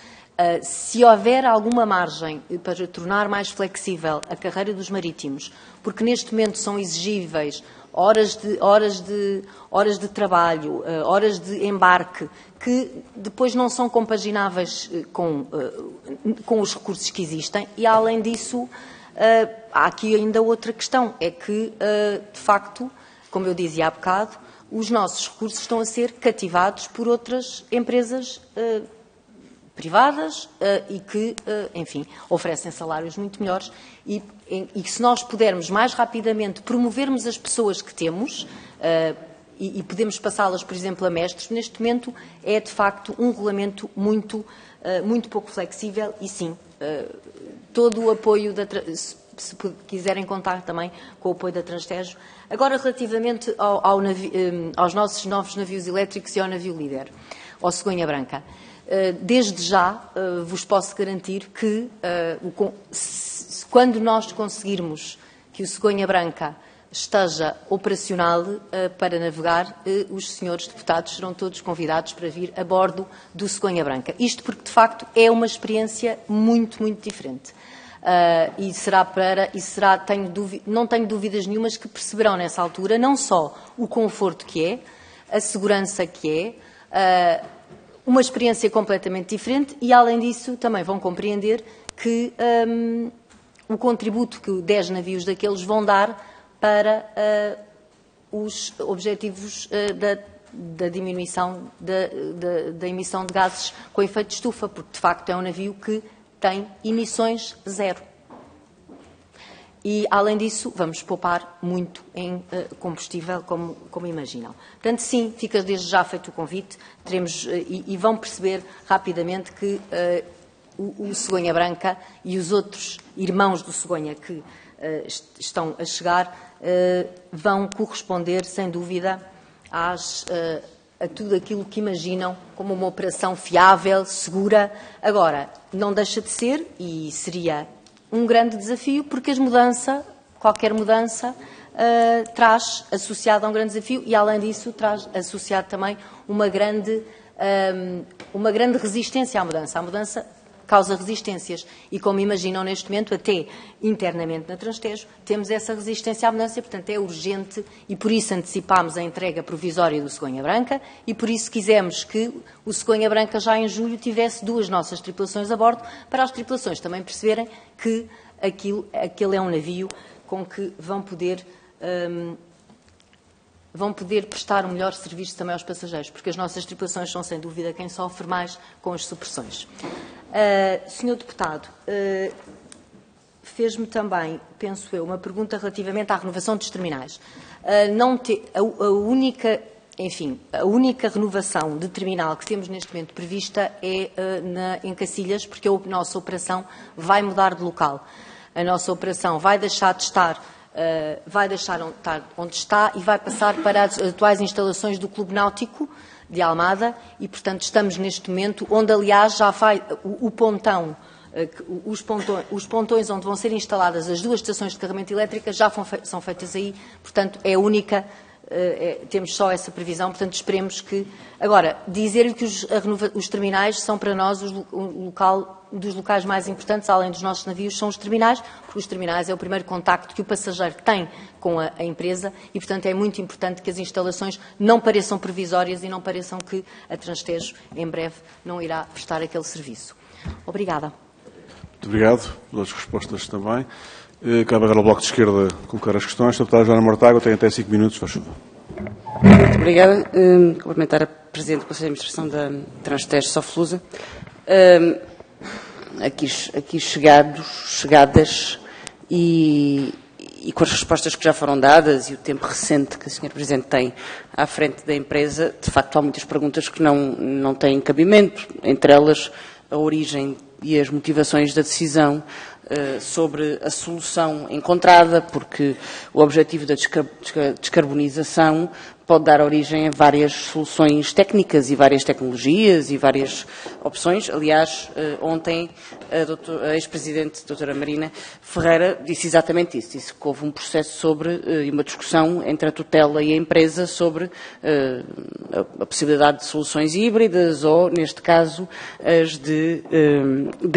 Se houver alguma margem para tornar mais flexível a carreira dos marítimos, porque neste momento são exigíveis horas de trabalho, horas de embarque, que depois não são compagináveis com os recursos que existem. E, além disso, há aqui ainda outra questão, é que, de facto, como eu dizia há bocado, os nossos recursos estão a ser cativados por outras empresas privadas e que, enfim, oferecem salários muito melhores e se nós pudermos mais rapidamente promovermos as pessoas que temos e podemos passá-las, por exemplo, a mestres, neste momento é, de facto, um regulamento muito pouco flexível e, sim, todo o apoio, se quiserem contar também com o apoio da Transtejo. Agora, relativamente aos nossos novos navios elétricos e ao navio líder, ao Cegonha Branca. Desde já vos posso garantir que quando nós conseguirmos que o Cegonha Branca esteja operacional para navegar, os senhores deputados serão todos convidados para vir a bordo do Cegonha Branca. Isto porque, de facto, é uma experiência muito, muito diferente. Não tenho dúvidas nenhumas que perceberão nessa altura não só o conforto que é, a segurança que é, uma experiência completamente diferente e, além disso, também vão compreender que o contributo que 10 navios daqueles vão dar para os objetivos da diminuição da emissão de gases com efeito de estufa, porque, de facto, é um navio que tem emissões zero. E, além disso, vamos poupar muito em combustível, como imaginam. Portanto, sim, fica desde já feito o convite, e vão perceber rapidamente que o Cegonha Branca e os outros irmãos do Cegonha que estão a chegar vão corresponder, sem dúvida, a tudo aquilo que imaginam como uma operação fiável, segura. Agora, não deixa de ser, e seria um grande desafio, porque qualquer mudança, traz associado a um grande desafio e, além disso, traz associado também uma grande resistência à mudança. A mudança causa resistências e, como imaginam neste momento, até internamente na Transtejo, temos essa resistência à mudança e, portanto, é urgente e por isso antecipámos a entrega provisória do Cegonha Branca e por isso quisemos que o Cegonha Branca já em julho tivesse 2 nossas tripulações a bordo, para as tripulações também perceberem que aquele é um navio com que vão poder prestar um melhor serviço também aos passageiros, porque as nossas tripulações são, sem dúvida, quem sofre mais com as supressões. Senhor Deputado, fez-me também, penso eu, uma pergunta relativamente à renovação dos terminais. A única renovação de terminal que temos neste momento prevista é em Cacilhas, porque a nossa operação vai mudar de local. A nossa operação vai deixar de estar onde está e vai passar para as atuais instalações do Clube Náutico de Almada e, portanto, estamos neste momento onde, aliás, já vai o pontão, os pontões onde vão ser instaladas as 2 estações de carregamento elétrica já são feitas aí, portanto, é única, temos só essa previsão, portanto, esperemos que... Agora, dizer-lhe que os terminais são para nós dos locais mais importantes, além dos nossos navios, são os terminais, porque os terminais é o primeiro contacto que o passageiro tem com a empresa e, portanto, é muito importante que as instalações não pareçam provisórias e não pareçam que a Transtejo, em breve, não irá prestar aquele serviço. Obrigada. Muito obrigado pelas respostas também. Cabe agora ao Bloco de Esquerda colocar as questões. A deputada Joana Mortágua tem até 5 minutos, faz favor. Muito obrigada. Cumprimentar a Presidente do Conselho de Administração da Transtejo Soflusa. Aqui chegadas e com as respostas que já foram dadas e o tempo recente que a Sra. Presidente tem à frente da empresa, de facto há muitas perguntas que não têm cabimento, entre elas a origem e as motivações da decisão sobre a solução encontrada, porque o objetivo da descarbonização pode dar origem a várias soluções técnicas e várias tecnologias e várias opções. Aliás, ontem a ex-presidente, doutora Marina Ferreira, disse exatamente isso. Disse que houve um processo e uma discussão entre a tutela e a empresa sobre a possibilidade de soluções híbridas ou, neste caso, as de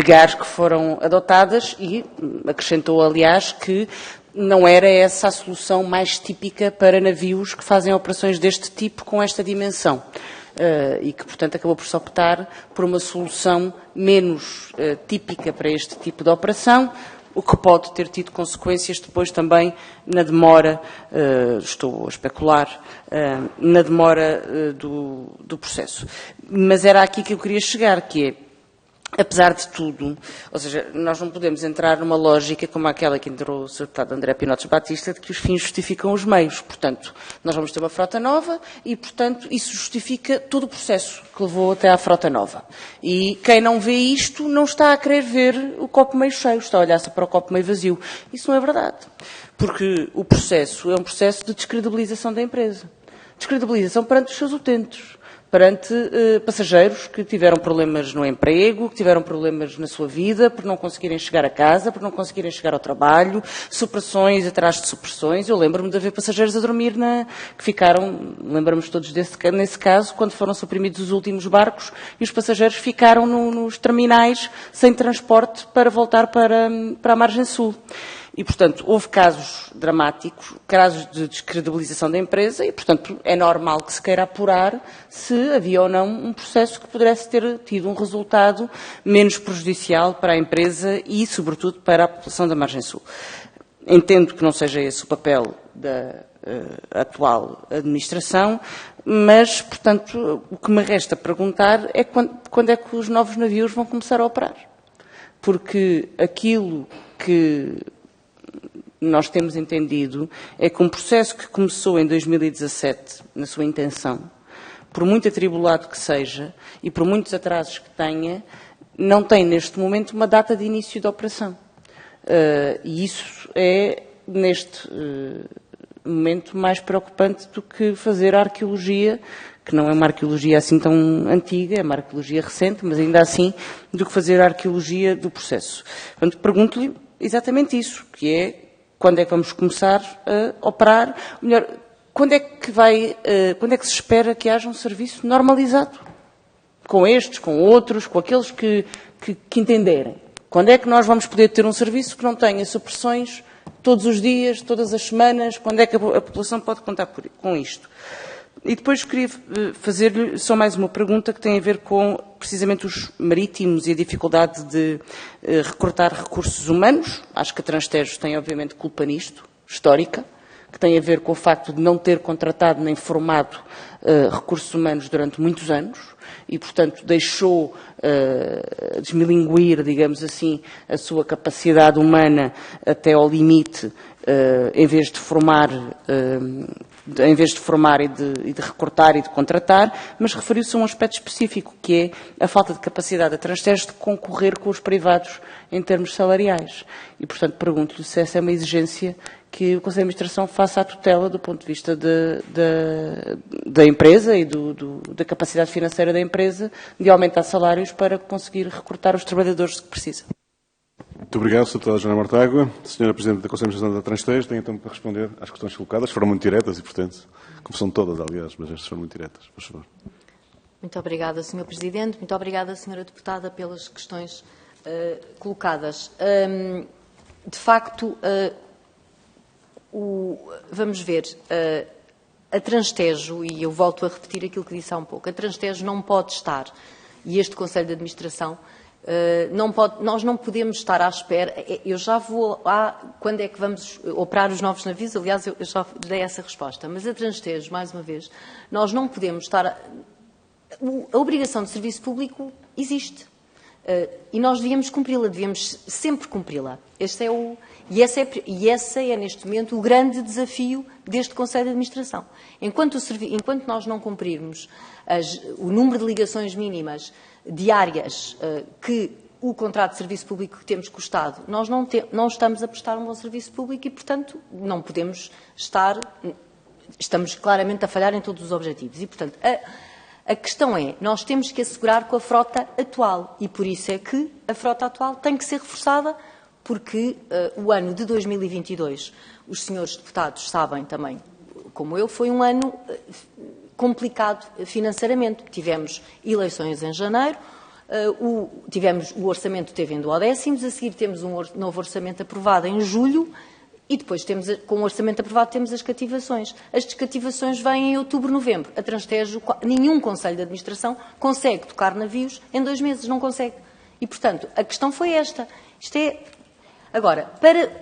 gás que foram adotadas e acrescentou, aliás, que não era essa a solução mais típica para navios que fazem operações deste tipo com esta dimensão e que, portanto, acabou por se optar por uma solução menos típica para este tipo de operação, o que pode ter tido consequências depois também na demora, estou a especular, na demora do processo. Mas era aqui que eu queria chegar, que é, apesar de tudo, ou seja, nós não podemos entrar numa lógica como aquela que entrou o Sr. Deputado André Pinotes Batista, de que os fins justificam os meios. Portanto, nós vamos ter uma frota nova e, portanto, isso justifica todo o processo que levou até à frota nova. E quem não vê isto não está a querer ver o copo meio cheio, está a olhar-se para o copo meio vazio. Isso não é verdade. Porque o processo é um processo de descredibilização da empresa. Descredibilização perante os seus utentes. perante passageiros que tiveram problemas no emprego, que tiveram problemas na sua vida, por não conseguirem chegar a casa, por não conseguirem chegar ao trabalho, supressões atrás de supressões. Eu lembro-me de haver passageiros a dormir que ficaram, lembramos todos nesse caso, quando foram suprimidos os últimos barcos e os passageiros ficaram nos terminais sem transporte para voltar para a margem sul. E, portanto, houve casos dramáticos, casos de descredibilização da empresa e, portanto, é normal que se queira apurar se havia ou não um processo que pudesse ter tido um resultado menos prejudicial para a empresa e, sobretudo, para a população da margem sul. Entendo que não seja esse o papel da atual administração, mas, portanto, o que me resta perguntar é quando é que os novos navios vão começar a operar. Porque aquilo que nós temos entendido é que um processo que começou em 2017, na sua intenção, por muito atribulado que seja e por muitos atrasos que tenha, não tem neste momento uma data de início da operação. E isso é, neste momento, mais preocupante do que fazer a arqueologia, que não é uma arqueologia assim tão antiga, é uma arqueologia recente, mas ainda assim, do que fazer a arqueologia do processo. Portanto, pergunto-lhe exatamente isso, que é quando é que vamos começar a operar, ou melhor, quando é que se espera que haja um serviço normalizado? Com estes, com outros, com aqueles que entenderem. Quando é que nós vamos poder ter um serviço que não tenha supressões todos os dias, todas as semanas? Quando é que a população pode contar com isto? E depois queria fazer-lhe só mais uma pergunta que tem a ver com, precisamente, os marítimos e a dificuldade de recortar recursos humanos. Acho que a Transtejo tem, obviamente, culpa nisto, histórica, que tem a ver com o facto de não ter contratado nem formado recursos humanos durante muitos anos e, portanto, deixou desmilinguir, digamos assim, a sua capacidade humana até ao limite, em vez de formar e de recortar e de contratar, mas referiu-se a um aspecto específico, que é a falta de capacidade da Transtejo de concorrer com os privados em termos salariais. E, portanto, pergunto-lhe se essa é uma exigência que o Conselho de Administração faça à tutela do ponto de vista da empresa e da capacidade financeira da empresa de aumentar salários para conseguir recortar os trabalhadores que precisa. Muito obrigado, Sra. Deputada Joana Mortágua. Sra. Presidente da Conselho de Administração da Transtejo, tem então para responder às questões colocadas. Foram muito diretas e, portanto, como são todas, aliás, mas estas foram muito diretas. Por favor. Muito obrigada, Sr. Presidente. Muito obrigada, Sra. Deputada, pelas questões colocadas. De facto, vamos ver, a Transtejo, e eu volto a repetir aquilo que disse há um pouco, a Transtejo não pode estar, e este Conselho de Administração, nós não podemos estar à espera. Eu já vou quando é que vamos operar os novos navios? Aliás, eu já dei essa resposta. Mas a Transtejo, mais uma vez, nós não podemos estar. A obrigação de serviço público existe. E nós devíamos cumpri-la, devíamos sempre cumpri-la. Esse é, neste momento, o grande desafio deste Conselho de Administração. Enquanto nós não cumprirmos o número de ligações mínimas diárias que o contrato de serviço público que temos com o Estado, nós não estamos a prestar um bom serviço público e, portanto, não podemos estamos claramente a falhar em todos os objetivos. E, portanto, a questão é, nós temos que assegurar com a frota atual e por isso é que a frota atual tem que ser reforçada, porque o ano de 2022, os senhores deputados sabem também, como eu, foi um ano complicado financeiramente. Tivemos eleições em janeiro, o orçamento teve em duodécimos, a seguir temos um novo orçamento aprovado em julho e depois, com o orçamento aprovado, temos as cativações. As descativações vêm em outubro, novembro. A Transtejo, nenhum Conselho de Administração consegue tocar navios em 2 meses, não consegue. E, portanto, a questão foi esta. Agora,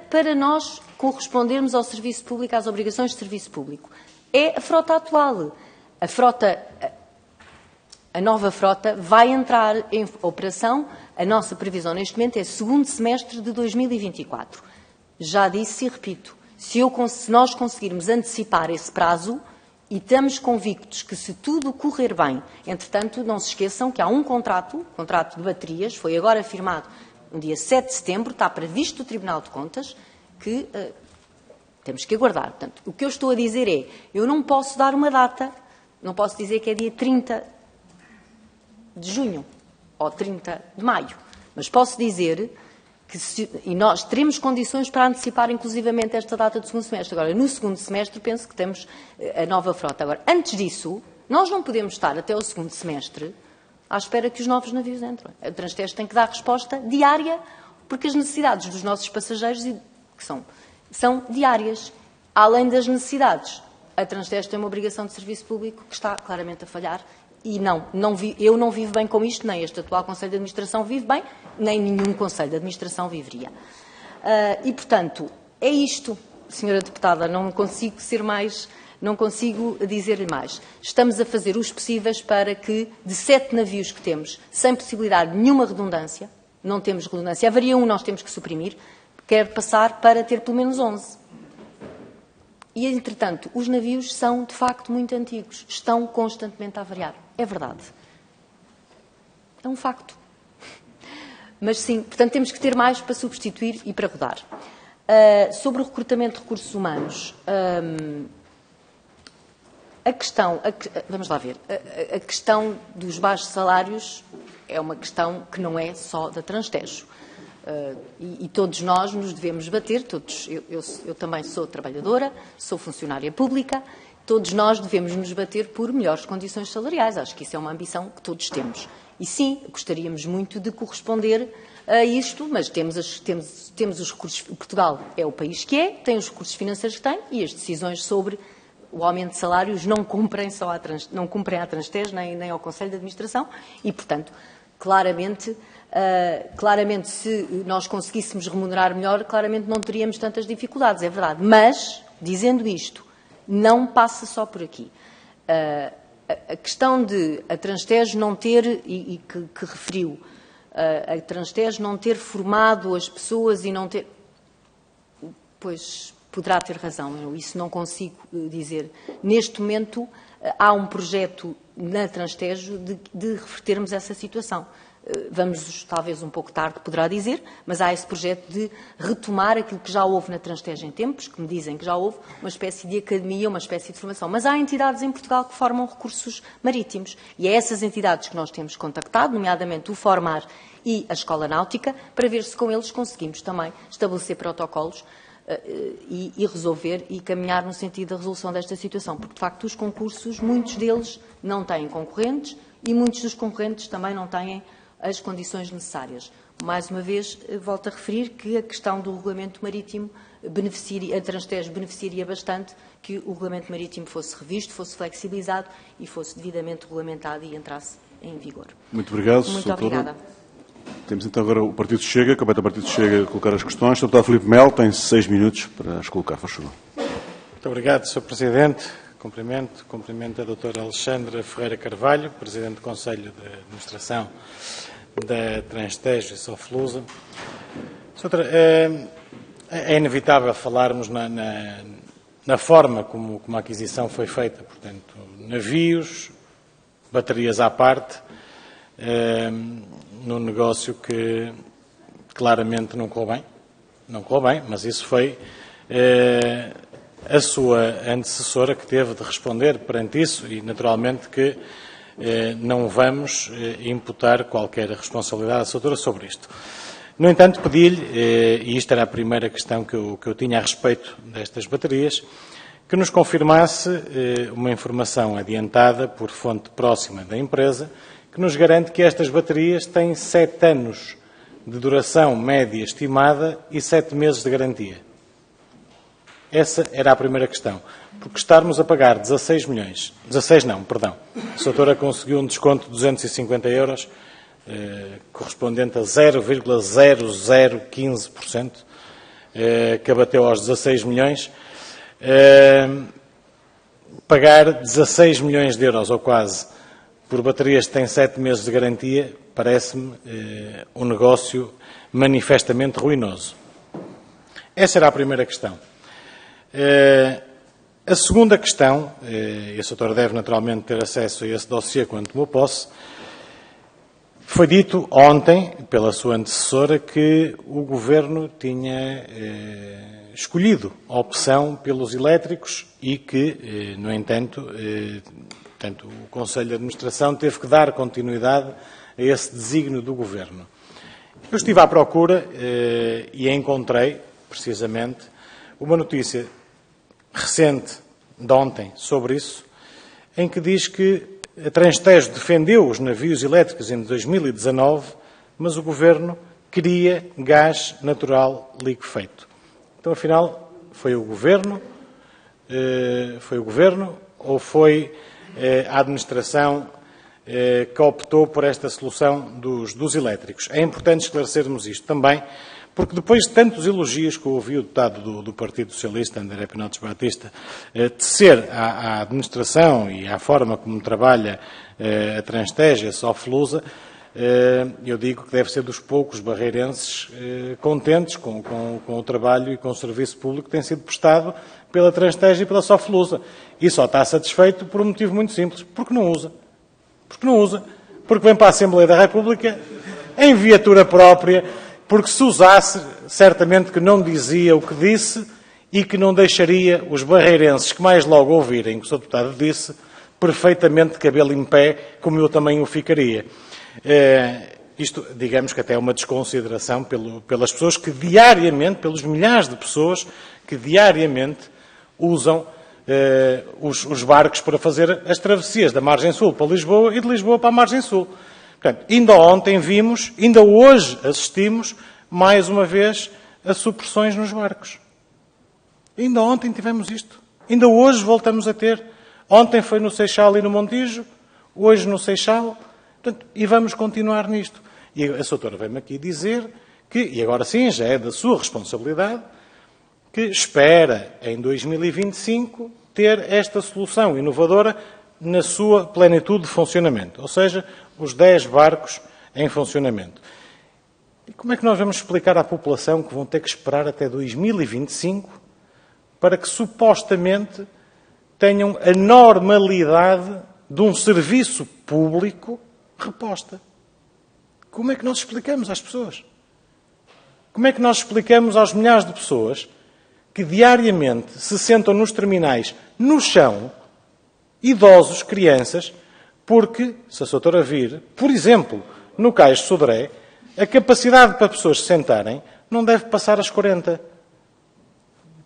para nós correspondermos ao serviço público, às obrigações de serviço público, é a frota atual. A nova frota vai entrar em operação. A nossa previsão neste momento é segundo semestre de 2024. Já disse e repito, se nós conseguirmos antecipar esse prazo, e estamos convictos que se tudo correr bem, entretanto, não se esqueçam que há um contrato de baterias, foi agora firmado no dia 7 de setembro, está previsto no Tribunal de Contas, que temos que aguardar. Portanto, o que eu estou a dizer é, eu não posso dar uma data, não posso dizer que é dia 30 de junho ou 30 de maio. Mas posso dizer e nós teremos condições para antecipar inclusivamente esta data do segundo semestre. Agora, no segundo semestre, penso que temos a nova frota. Agora, antes disso, nós não podemos estar até o segundo semestre à espera que os novos navios entrem. A Transtejo tem que dar resposta diária, porque as necessidades dos nossos passageiros são diárias. Além das necessidades, a Transtejo tem uma obrigação de serviço público que está claramente a falhar. E eu não vivo bem com isto, nem este atual Conselho de Administração vive bem, nem nenhum Conselho de Administração viveria. E, portanto, é isto, Senhora Deputada, não consigo dizer-lhe mais. Estamos a fazer os possíveis para que, de 7 navios que temos, sem possibilidade de nenhuma redundância, não temos redundância, haveria um nós temos que suprimir, quer passar para ter pelo menos 11. E, entretanto, os navios são, de facto, muito antigos. Estão constantemente a variar. É verdade. É um facto. Mas, sim, portanto, temos que ter mais para substituir e para rodar. Sobre o recrutamento de recursos humanos, vamos lá ver. A questão dos baixos salários é uma questão que não é só da Transtejo. E todos nós nos devemos bater, eu também sou trabalhadora, sou funcionária pública, todos nós devemos nos bater por melhores condições salariais. Acho que isso é uma ambição que todos temos. E sim, gostaríamos muito de corresponder a isto, mas temos os recursos. Portugal é o país que é, tem os recursos financeiros que tem e as decisões sobre o aumento de salários não cumprem à Transtejo nem ao Conselho de Administração e, portanto, claramente, se nós conseguíssemos remunerar melhor, claramente não teríamos tantas dificuldades, é verdade. Mas, dizendo isto, não passa só por aqui. A questão de a Transtejo não ter, e que referiu, a Transtejo não ter formado as pessoas e não ter... Pois poderá ter razão, eu isso não consigo dizer. Neste momento, há um projeto na Transtejo de revertermos essa situação. Vamos, talvez um pouco tarde, poderá dizer, mas há esse projeto de retomar aquilo que já houve na Transtejo em tempos, que me dizem que já houve, uma espécie de academia, uma espécie de formação. Mas há entidades em Portugal que formam recursos marítimos e é essas entidades que nós temos contactado, nomeadamente o Formar e a Escola Náutica, para ver se com eles conseguimos também estabelecer protocolos e resolver e caminhar no sentido da resolução desta situação. Porque, de facto, os concursos, muitos deles não têm concorrentes e muitos dos concorrentes também não têm as condições necessárias. Mais uma vez, volto a referir que a questão do regulamento marítimo a Transtejo beneficiaria bastante que o regulamento marítimo fosse revisto, fosse flexibilizado e fosse devidamente regulamentado e entrasse em vigor. Muito obrigado, Muito obrigada. Temos então agora o Partido Chega, compete ao Partido Chega a colocar as questões. O Dr. Filipe Melo tem 6 minutos para as colocar, faz favor. Muito obrigado, Sr. Presidente. Cumprimento a doutora Alexandra Ferreira Carvalho, Presidente do Conselho de Administração da Transtejo e Soflusa. É inevitável falarmos na forma como a aquisição foi feita. Portanto, navios, baterias à parte, num negócio que claramente não correu bem. Não correu bem, mas isso foi a sua antecessora que teve de responder perante isso e, naturalmente, que não vamos imputar qualquer responsabilidade à doutora sobre isto. No entanto, pedi-lhe, e isto era a primeira questão que eu tinha a respeito destas baterias, que nos confirmasse uma informação adiantada por fonte próxima da empresa, que nos garante que estas baterias têm 7 anos de duração média estimada e 7 meses de garantia. Essa era a primeira questão. Porque estarmos a pagar 16 milhões... 16 não, perdão. A doutora conseguiu um desconto de 250 euros, correspondente a 0,0015%, que abateu aos 16 milhões. Pagar 16 milhões de euros, ou quase, por baterias que têm 7 meses de garantia, parece-me um negócio manifestamente ruinoso. Essa era a primeira questão. A segunda questão, e a doutora deve naturalmente ter acesso a esse dossiê quando tomou posse, foi dito ontem, pela sua antecessora, que o Governo tinha escolhido a opção pelos elétricos e que, no entanto, portanto, o Conselho de Administração teve que dar continuidade a esse desígnio do Governo. Eu estive à procura e encontrei, precisamente, uma notícia recente de ontem sobre isso, em que diz que a Transtejo defendeu os navios elétricos em 2019, mas o Governo queria gás natural liquefeito. Então, afinal, foi o Governo ou foi a Administração que optou por esta solução dos elétricos? É importante esclarecermos isto também, porque depois de tantos elogios que eu ouvi o deputado do Partido Socialista, André Pinotes Batista, tecer à administração e à forma como trabalha a Transtejo, a Soflusa, eu digo que deve ser dos poucos barreirenses contentes com o trabalho e com o serviço público que tem sido prestado pela Transtejo e pela Soflusa. E só está satisfeito por um motivo muito simples, porque não usa. Porque vem para a Assembleia da República em viatura própria, porque se usasse, certamente que não dizia o que disse e que não deixaria os barreirenses que mais logo ouvirem o que o Sr. Deputado disse, perfeitamente de cabelo em pé, como eu também o ficaria. Isto, digamos que até é uma desconsideração pelas pessoas que diariamente, pelos milhares de pessoas que diariamente usam os barcos para fazer as travessias da margem sul para Lisboa e de Lisboa para a margem sul. Portanto, ainda ontem vimos, ainda hoje assistimos, mais uma vez, a supressões nos barcos. Ainda ontem tivemos isto. Ainda hoje voltamos a ter. Ontem foi no Seixal e no Montijo, hoje no Seixal. Portanto, e vamos continuar nisto. E a doutora veio-me aqui dizer que, e agora sim, já é da sua responsabilidade, que espera, em 2025, ter esta solução inovadora na sua plenitude de funcionamento. Ou seja, os 10 barcos em funcionamento. E como é que nós vamos explicar à população que vão ter que esperar até 2025 para que, supostamente, tenham a normalidade de um serviço público reposta? Como é que nós explicamos às pessoas? Como é que nós explicamos aos milhares de pessoas que diariamente se sentam nos terminais, no chão, idosos, crianças, porque, se a doutora vir, por exemplo, no Cais de Sodré, a capacidade para pessoas se sentarem não deve passar as 40.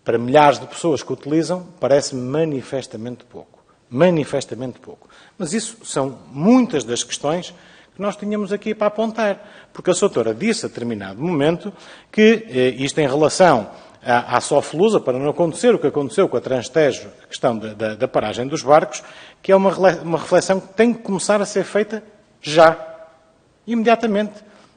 Para milhares de pessoas que utilizam, parece manifestamente pouco. Manifestamente pouco. Mas isso são muitas das questões que nós tínhamos aqui para apontar. Porque a doutora disse, a determinado momento, que isto em relação à Soflusa, para não acontecer o que aconteceu com a Transtejo, a questão da paragem dos barcos, que é uma reflexão que tem que começar a ser feita já, imediatamente.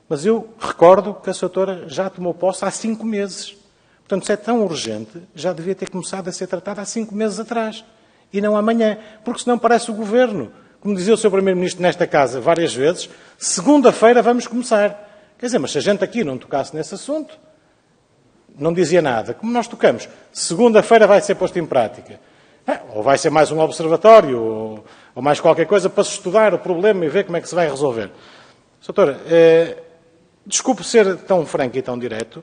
Mas eu recordo que a doutora já tomou posse há 5 meses. Portanto, se é tão urgente, já devia ter começado a ser tratada há 5 meses atrás. E não amanhã. Porque senão parece o Governo. Como dizia o Sr. Primeiro-Ministro nesta casa várias vezes, segunda-feira vamos começar. Quer dizer, mas se a gente aqui não tocasse nesse assunto, não dizia nada. Como nós tocamos, segunda-feira vai ser posto em prática. Ou vai ser mais um observatório, ou mais qualquer coisa para se estudar o problema e ver como é que se vai resolver. Doutora, desculpe ser tão franco e tão direto,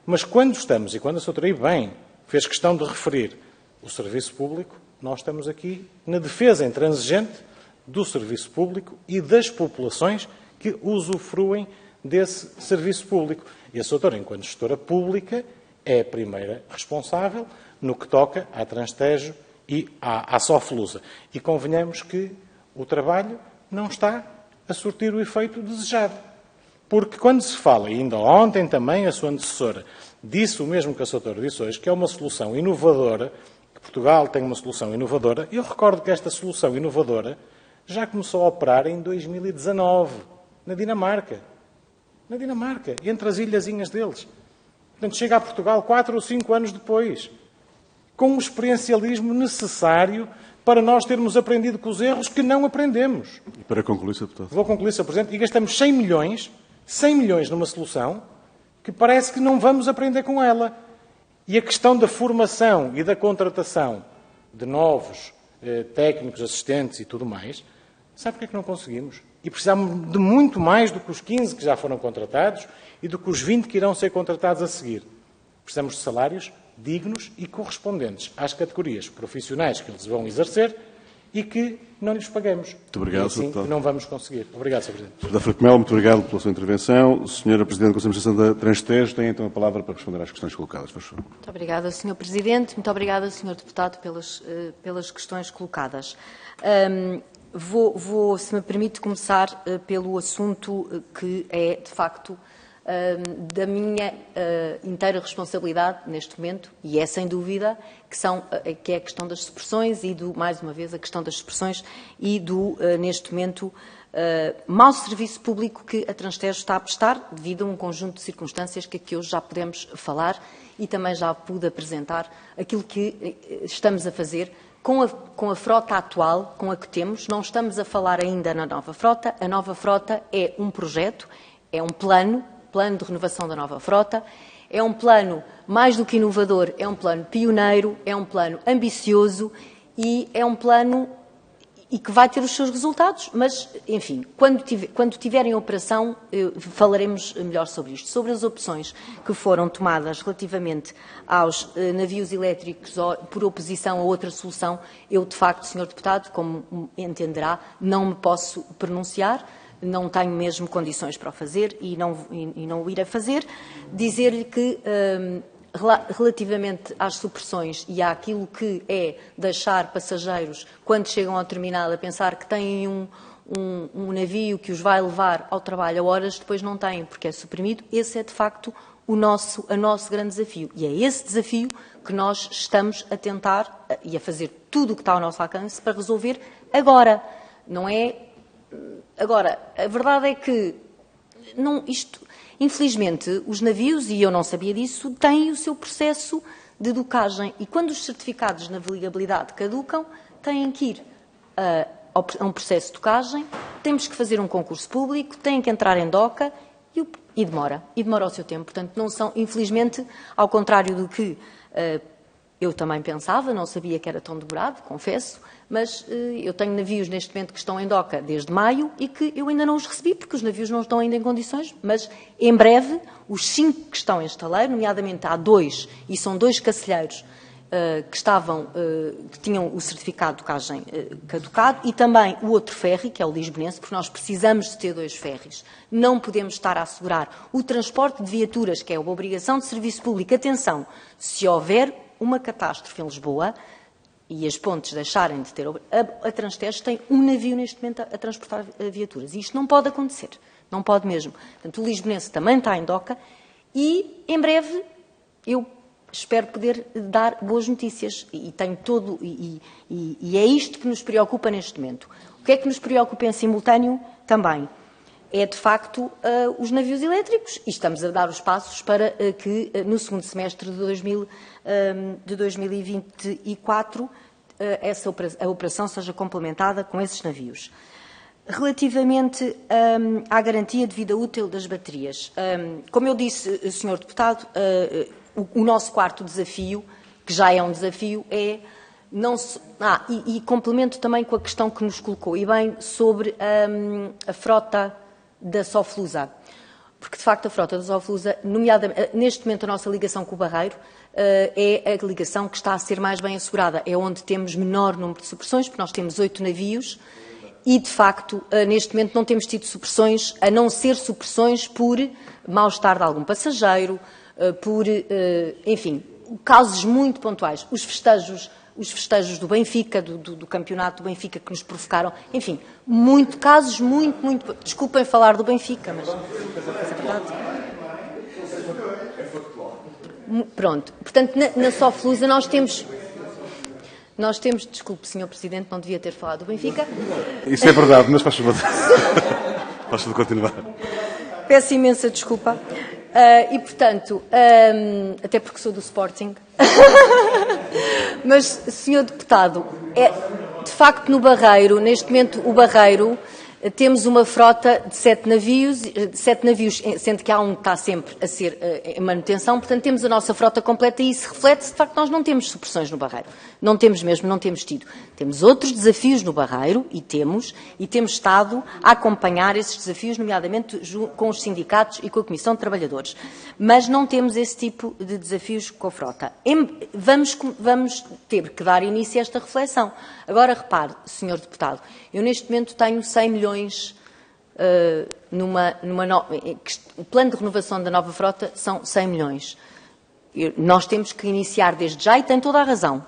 mas quando estamos, e quando a doutora bem fez questão de referir o serviço público, nós estamos aqui na defesa intransigente do serviço público e das populações que usufruem desse serviço público. E a doutora, enquanto gestora pública, é a primeira responsável no que toca à Transtejo e à Soflusa. E convenhamos que o trabalho não está a surtir o efeito desejado. Porque quando se fala, e ainda ontem também a sua antecessora disse o mesmo que a doutora disse hoje, que é uma solução inovadora, que Portugal tem uma solução inovadora, eu recordo que esta solução inovadora já começou a operar em 2019, na Dinamarca. Na Dinamarca, entre as ilhazinhas deles. Portanto, chega a Portugal 4 ou 5 anos depois, com o experiencialismo necessário para nós termos aprendido com os erros que não aprendemos. E para concluir, Sr. Deputado. Vou concluir, Sr. Presidente, e gastamos 100 milhões numa solução que parece que não vamos aprender com ela. E a questão da formação e da contratação de novos técnicos, assistentes e tudo mais, sabe porque é que não conseguimos? E precisamos de muito mais do que os 15 que já foram contratados e do que os 20 que irão ser contratados a seguir. Precisamos de salários dignos e correspondentes às categorias profissionais que eles vão exercer e que não lhes paguemos. Muito obrigado, e assim Sr. não vamos conseguir. Obrigado, Sr. Presidente. Sr. Filipe Melo, muito obrigado pela sua intervenção. Sra. Presidente do Conselho de Administração da Transtejo tem então a palavra para responder às questões colocadas. Por favor. Muito obrigada, Sr. Presidente. Muito obrigada, Sr. Deputado, pelas questões colocadas. Vou, se me permite, começar pelo assunto que é, de facto, da minha inteira responsabilidade neste momento, e é sem dúvida que é a questão das supressões e mais uma vez, a questão das supressões e neste momento, mau serviço público que a Transtejo está a prestar devido a um conjunto de circunstâncias que aqui hoje já podemos falar e também já pude apresentar aquilo que estamos a fazer com a frota atual, com a que temos. Não estamos a falar ainda na nova frota. A nova frota é um projeto, é um plano de renovação da nova frota, é um plano mais do que inovador, é um plano pioneiro, é um plano ambicioso e é um plano e que vai ter os seus resultados, mas, enfim, quando tiver em operação, falaremos melhor sobre isto. Sobre as opções que foram tomadas relativamente aos navios elétricos por oposição a outra solução, eu, de facto, Sr. Deputado, como entenderá, não me posso pronunciar. Não tenho mesmo condições para o fazer e não o irei fazer. Dizer-lhe que, relativamente às supressões e àquilo que é deixar passageiros, quando chegam ao terminal, a pensar que têm um navio que os vai levar ao trabalho a horas, depois não têm, porque é suprimido, esse é, de facto, o nosso grande desafio. E é esse desafio que nós estamos a tentar e a fazer tudo o que está ao nosso alcance para resolver agora. Não é... Agora, a verdade é que, infelizmente, os navios, e eu não sabia disso, têm o seu processo de docagem e quando os certificados de navegabilidade caducam, têm que ir a um processo de docagem, temos que fazer um concurso público, têm que entrar em doca e demora o seu tempo. Portanto, não são, infelizmente, ao contrário do que eu também pensava, não sabia que era tão demorado, confesso, mas eu tenho navios neste momento que estão em doca desde maio e que eu ainda não os recebi, porque os navios não estão ainda em condições, mas em breve, os 5 que estão em estaleiro, nomeadamente há 2, e são 2 cacilheiros que tinham o certificado de docagem caducado, e também o outro ferry, que é o lisbonense, porque nós precisamos de ter 2 ferries. Não podemos estar a assegurar o transporte de viaturas, que é uma obrigação de serviço público. Atenção, se houver uma catástrofe em Lisboa e as pontes deixarem de ter... A Transtejo tem um navio neste momento a transportar viaturas. E isto não pode acontecer. Não pode mesmo. Portanto, o lisbonense também está em doca e, em breve, eu espero poder dar boas notícias. E tenho todo... E é isto que nos preocupa neste momento. O que é que nos preocupa em simultâneo também? É, de facto, os navios elétricos e estamos a dar os passos para que, no segundo semestre de 2024, a operação seja complementada com esses navios. Relativamente à garantia de vida útil das baterias, como eu disse, Sr. Deputado, o nosso quarto desafio, que já é um desafio, é... e complemento também com a questão que nos colocou, e bem, sobre a frota da Soflusa, porque de facto a frota da Soflusa, nomeadamente, neste momento a nossa ligação com o Barreiro é a ligação que está a ser mais bem assegurada, é onde temos menor número de supressões, porque nós temos 8 navios e de facto neste momento não temos tido supressões, a não ser supressões por mal-estar de algum passageiro, enfim, casos muito pontuais, os festejos do Benfica, do campeonato do Benfica que nos provocaram, enfim, casos muito... Desculpem falar do Benfica, mas é verdade. Pronto, portanto, na Soflusa nós temos, desculpe, Sr. Presidente, não devia ter falado do Benfica. Isso é verdade, mas faz favor. Faz favor continuar. Peço imensa desculpa. E, portanto, até porque sou do Sporting, mas, Sr. Deputado, de facto no Barreiro, neste momento o Barreiro Temos uma frota de 7 navios, sendo que há um que está sempre a ser em manutenção, portanto temos a nossa frota completa e isso reflete-se, de facto, nós não temos supressões no Barreiro. Não temos mesmo, não temos tido. Temos outros desafios no Barreiro e temos estado a acompanhar esses desafios, nomeadamente com os sindicatos e com a Comissão de Trabalhadores. Mas não temos esse tipo de desafios com a frota. Vamos ter que dar início a esta reflexão. Agora, repare, Sr. Deputado, eu neste momento tenho 100 milhões o plano de renovação da nova frota são 100 milhões. Nós temos que iniciar desde já e tem toda a razão.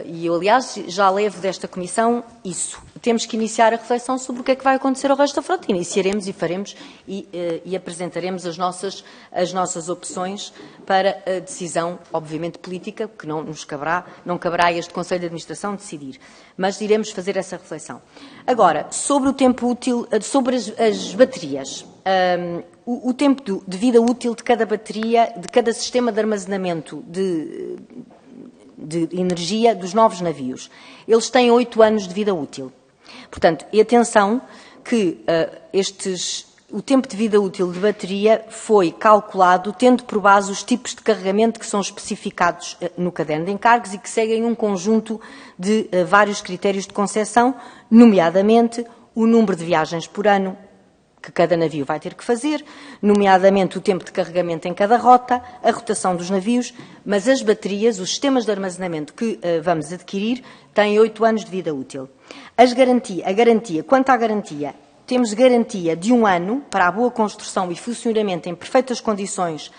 E eu, aliás, já levo desta Comissão isso. Temos que iniciar a reflexão sobre o que é que vai acontecer ao resto da frota. Iniciaremos e faremos e apresentaremos as nossas opções para a decisão, obviamente, política, que não caberá a este Conselho de Administração decidir. Mas iremos fazer essa reflexão. Agora, sobre o tempo útil, sobre as baterias. O tempo de vida útil de cada bateria, de cada sistema de armazenamento de energia dos novos navios. Eles têm 8 anos de vida útil. Portanto, e atenção que o tempo de vida útil de bateria foi calculado tendo por base os tipos de carregamento que são especificados no caderno de encargos e que seguem um conjunto de vários critérios de concessão, nomeadamente o número de viagens por ano que cada navio vai ter que fazer, nomeadamente o tempo de carregamento em cada rota, a rotação dos navios, mas as baterias, os sistemas de armazenamento que vamos adquirir, têm 8 anos de vida útil. Quanto à garantia, temos garantia de 1 ano para a boa construção e funcionamento em perfeitas condições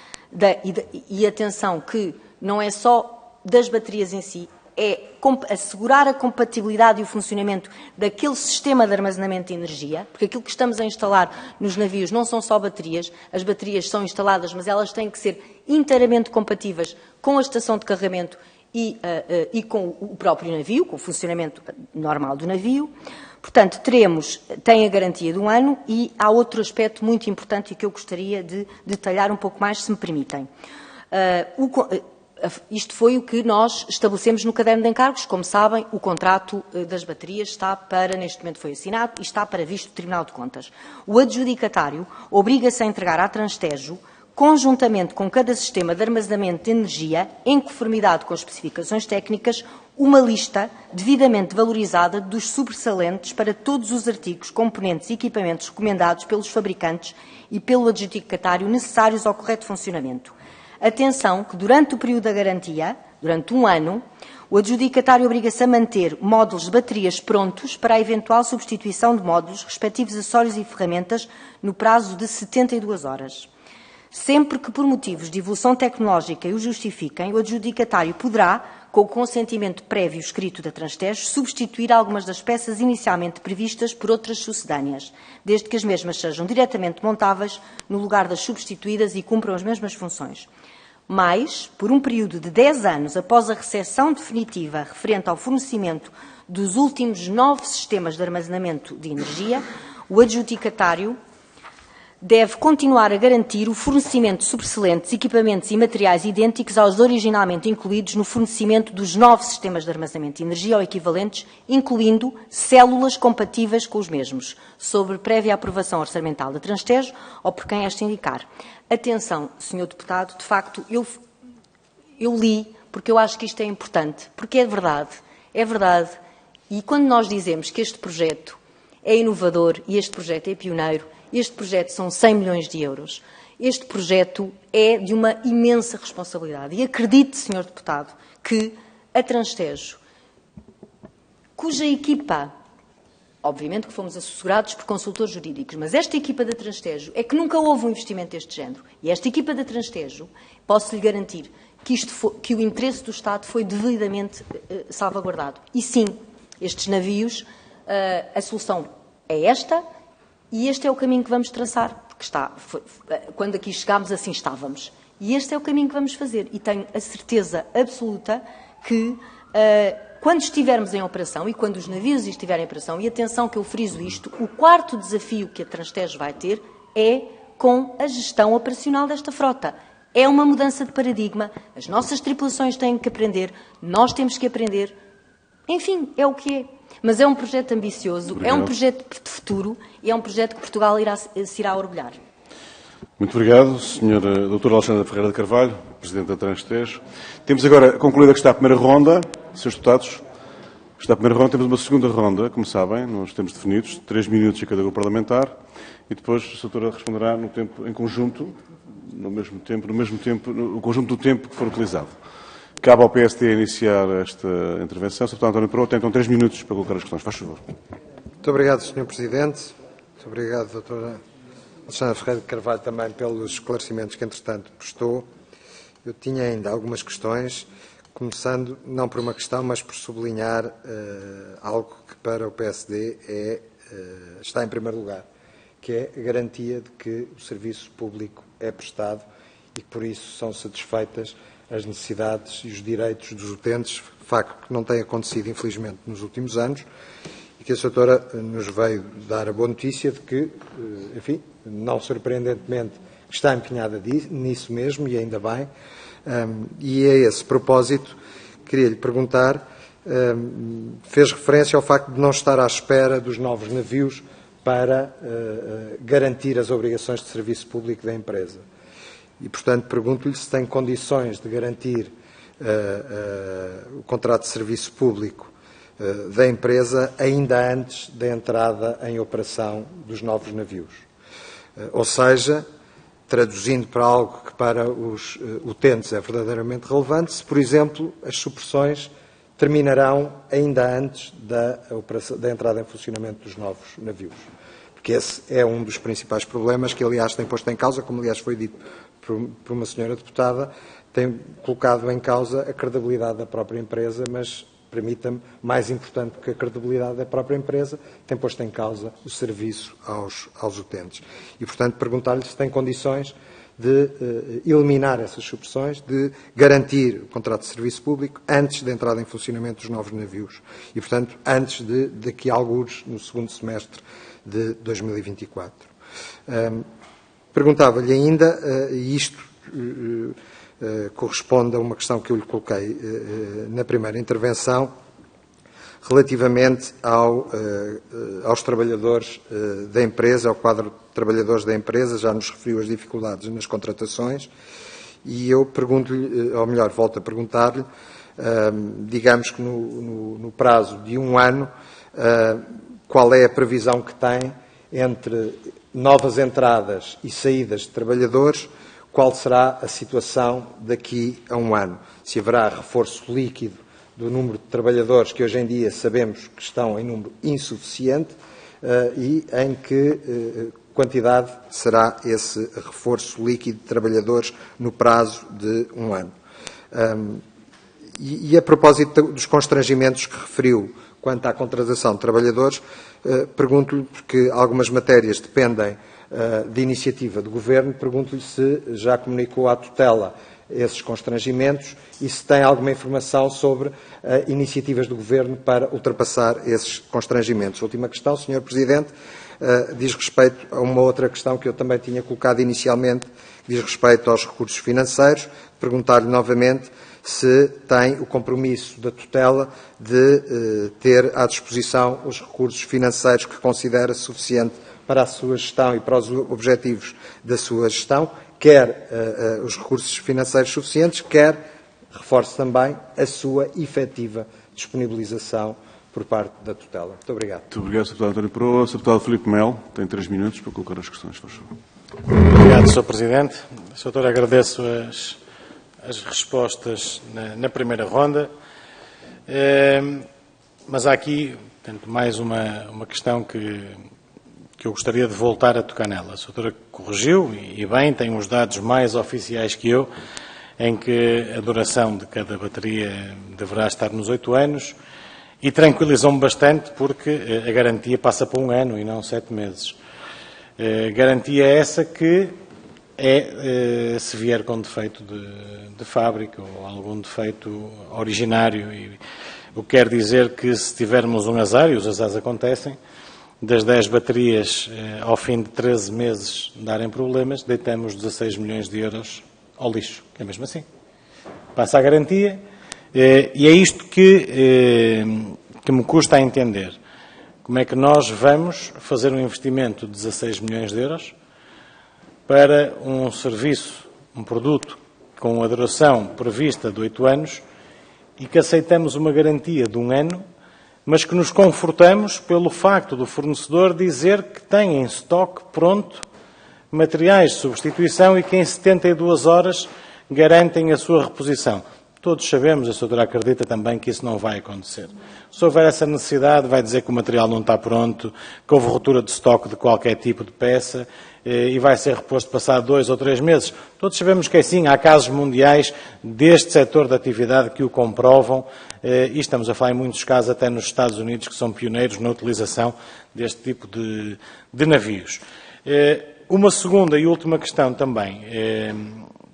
e atenção que não é só das baterias em si, é assegurar a compatibilidade e o funcionamento daquele sistema de armazenamento de energia, porque aquilo que estamos a instalar nos navios não são só baterias, as baterias são instaladas, mas elas têm que ser inteiramente compatíveis com a estação de carregamento e com o próprio navio, com o funcionamento normal do navio. Portanto, tem a garantia de 1 ano e há outro aspecto muito importante e que eu gostaria de detalhar um pouco mais, se me permitem. Isto foi o que nós estabelecemos no caderno de encargos. Como sabem, o contrato das baterias neste momento foi assinado e está para visto do Tribunal de Contas. O adjudicatário obriga-se a entregar à Transtejo, conjuntamente com cada sistema de armazenamento de energia, em conformidade com as especificações técnicas, uma lista devidamente valorizada dos sobressalentes para todos os artigos, componentes e equipamentos recomendados pelos fabricantes e pelo adjudicatário necessários ao correto funcionamento. Atenção que durante o período da garantia, durante 1 ano, o adjudicatário obriga-se a manter módulos de baterias prontos para a eventual substituição de módulos, respectivos acessórios e ferramentas, no prazo de 72 horas. Sempre que por motivos de evolução tecnológica o justifiquem, o adjudicatário poderá, com o consentimento prévio escrito da Transtejo, substituir algumas das peças inicialmente previstas por outras sucedâneas, desde que as mesmas sejam diretamente montáveis no lugar das substituídas e cumpram as mesmas funções. Mas, por um período de 10 anos após a recepção definitiva referente ao fornecimento dos últimos 9 sistemas de armazenamento de energia, o adjudicatário deve continuar a garantir o fornecimento de sobressalentes, equipamentos e materiais idênticos aos originalmente incluídos no fornecimento dos 9 sistemas de armazenamento de energia ou equivalentes, incluindo células compatíveis com os mesmos, sobre prévia aprovação orçamental da Transtejo ou por quem esta indicar. Atenção, Sr. Deputado, de facto, eu li, porque eu acho que isto é importante, porque é verdade, e quando nós dizemos que este projeto é inovador e este projeto é pioneiro, este projeto são 100 milhões de euros. Este projeto é de uma imensa responsabilidade. E acredite, Sr. Deputado, que a Transtejo, cuja equipa, obviamente que fomos assessorados por consultores jurídicos, mas esta equipa da Transtejo é que nunca houve um investimento deste género. E esta equipa da Transtejo, posso-lhe garantir que o interesse do Estado foi devidamente salvaguardado. E sim, estes navios, a solução é esta. E este é o caminho que vamos traçar, porque quando aqui chegámos, assim estávamos. E este é o caminho que vamos fazer. E tenho a certeza absoluta que, quando estivermos em operação e quando os navios estiverem em operação, e atenção que eu friso isto, o 4º desafio que a Transtejo vai ter é com a gestão operacional desta frota. É uma mudança de paradigma, as nossas tripulações têm que aprender, nós temos que aprender. Enfim, é o que é. Mas é um projeto ambicioso, Obrigado. É um projeto de futuro e é um projeto que Portugal se irá orgulhar. Muito obrigado, Sr. Dr. Alexandre Ferreira de Carvalho, Presidente da Transtejo. Temos agora concluída que está a primeira ronda, Srs. Deputados. Está a primeira ronda, temos uma segunda ronda, como sabem, nos tempos definidos, 3 minutos a cada grupo parlamentar, e depois a doutora responderá no tempo em conjunto, no mesmo tempo, no conjunto do tempo que for utilizado. Cabe ao PSD iniciar esta intervenção. Sr. Deputado António Peroa, tem então 3 minutos para colocar as questões. Faz favor. Muito obrigado, Sr. Presidente. Muito obrigado, doutora Alexandra Ferreira de Carvalho, também pelos esclarecimentos que, entretanto, prestou. Eu tinha ainda algumas questões, começando não por uma questão, mas por sublinhar algo que para o PSD está em primeiro lugar, que é a garantia de que o serviço público é prestado e que, por isso, são satisfeitas as necessidades e os direitos dos utentes, facto que não tem acontecido, infelizmente, nos últimos anos, e que a doutora nos veio dar a boa notícia de que, enfim, não surpreendentemente, está empenhada nisso mesmo, e ainda bem, e a esse propósito, queria-lhe perguntar, fez referência ao facto de não estar à espera dos novos navios para garantir as obrigações de serviço público da empresa. E, portanto, pergunto-lhe se tem condições de garantir o contrato de serviço público da empresa ainda antes da entrada em operação dos novos navios. Ou seja, traduzindo para algo que para os utentes é verdadeiramente relevante, se, por exemplo, as supressões terminarão ainda antes da entrada em funcionamento dos novos navios. Porque esse é um dos principais problemas que, aliás, tem posto em causa, como, aliás, foi dito por uma senhora deputada, tem colocado em causa a credibilidade da própria empresa, mas, permita-me, mais importante que a credibilidade da própria empresa, tem posto em causa o serviço aos utentes. E, portanto, perguntar-lhe se tem condições de eliminar essas supressões, de garantir o contrato de serviço público antes da entrada em funcionamento dos novos navios. E, portanto, antes daqui a algures, no segundo semestre de 2024. Perguntava-lhe ainda, e isto corresponde a uma questão que eu lhe coloquei na primeira intervenção, relativamente aos trabalhadores da empresa, ao quadro de trabalhadores da empresa, já nos referiu as dificuldades nas contratações, e eu pergunto-lhe, ou melhor, volto a perguntar-lhe, digamos que no prazo de 1 ano, qual é a previsão que tem entre novas entradas e saídas de trabalhadores, qual será a situação daqui a 1 ano? Se haverá reforço líquido do número de trabalhadores que hoje em dia sabemos que estão em número insuficiente e em que quantidade será esse reforço líquido de trabalhadores no prazo de 1 ano? E a propósito dos constrangimentos que referiu quanto à contratação de trabalhadores, pergunto-lhe, porque algumas matérias dependem de iniciativa do Governo, pergunto-lhe se já comunicou à tutela esses constrangimentos e se tem alguma informação sobre iniciativas do Governo para ultrapassar esses constrangimentos. A última questão, Sr. Presidente, diz respeito a uma outra questão que eu também tinha colocado inicialmente, diz respeito aos recursos financeiros. Perguntar-lhe novamente se tem o compromisso da tutela de ter à disposição os recursos financeiros que considera suficiente para a sua gestão e para os objetivos da sua gestão, quer os recursos financeiros suficientes, quer, reforço também, a sua efetiva disponibilização por parte da tutela. Muito obrigado. Muito obrigado, Sr. Deputado António Peroa. Sr. Deputado Filipe Melo, tem 3 minutos para colocar as questões. Faz favor. Obrigado, Sr. Presidente. Sr. Doutor, agradeço as respostas na primeira ronda, mas há aqui, portanto, mais uma questão que eu gostaria de voltar a tocar nela. A doutora corrigiu, e bem, tem uns dados mais oficiais que eu, em que a duração de cada bateria deverá estar nos 8 anos, e tranquilizou-me bastante porque a garantia passa para 1 ano e não 7 meses. Garantia essa que se vier com defeito de fábrica ou algum defeito originário. O que quer dizer que se tivermos um azar, e os azares acontecem, das 10 baterias, ao fim de 13 meses darem problemas, deitamos 16 milhões de euros ao lixo, que é mesmo assim. Passa a garantia E é isto que me custa a entender. Como é que nós vamos fazer um investimento de 16 milhões de euros para um serviço, um produto com a duração prevista de 8 anos e que aceitamos uma garantia de 1 ano, mas que nos confortamos pelo facto do fornecedor dizer que tem em estoque pronto materiais de substituição e que em 72 horas garantem a sua reposição. Todos sabemos, a senhora acredita também que isso não vai acontecer. Se houver essa necessidade, vai dizer que o material não está pronto, que houve ruptura de estoque de qualquer tipo de peça e vai ser reposto passado 2 ou 3 meses. Todos sabemos que é assim, há casos mundiais deste setor de atividade que o comprovam e estamos a falar em muitos casos até nos Estados Unidos que são pioneiros na utilização deste tipo de navios. Uma segunda e última questão também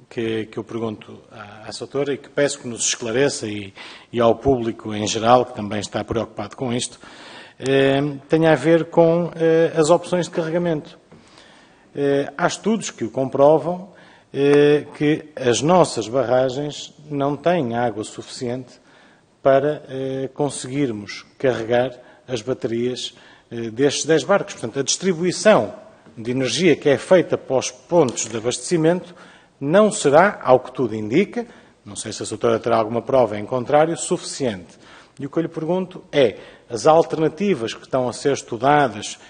que eu pergunto à Soutora e que peço que nos esclareça e ao público em geral, que também está preocupado com isto, tem a ver com as opções de carregamento. Há estudos que o comprovam que as nossas barragens não têm água suficiente para conseguirmos carregar as baterias destes 10 barcos. Portanto, a distribuição de energia que é feita para os pontos de abastecimento não será, ao que tudo indica, não sei se a Soutora terá alguma prova em contrário, suficiente. E o que eu lhe pergunto é, as alternativas que estão a ser estudadas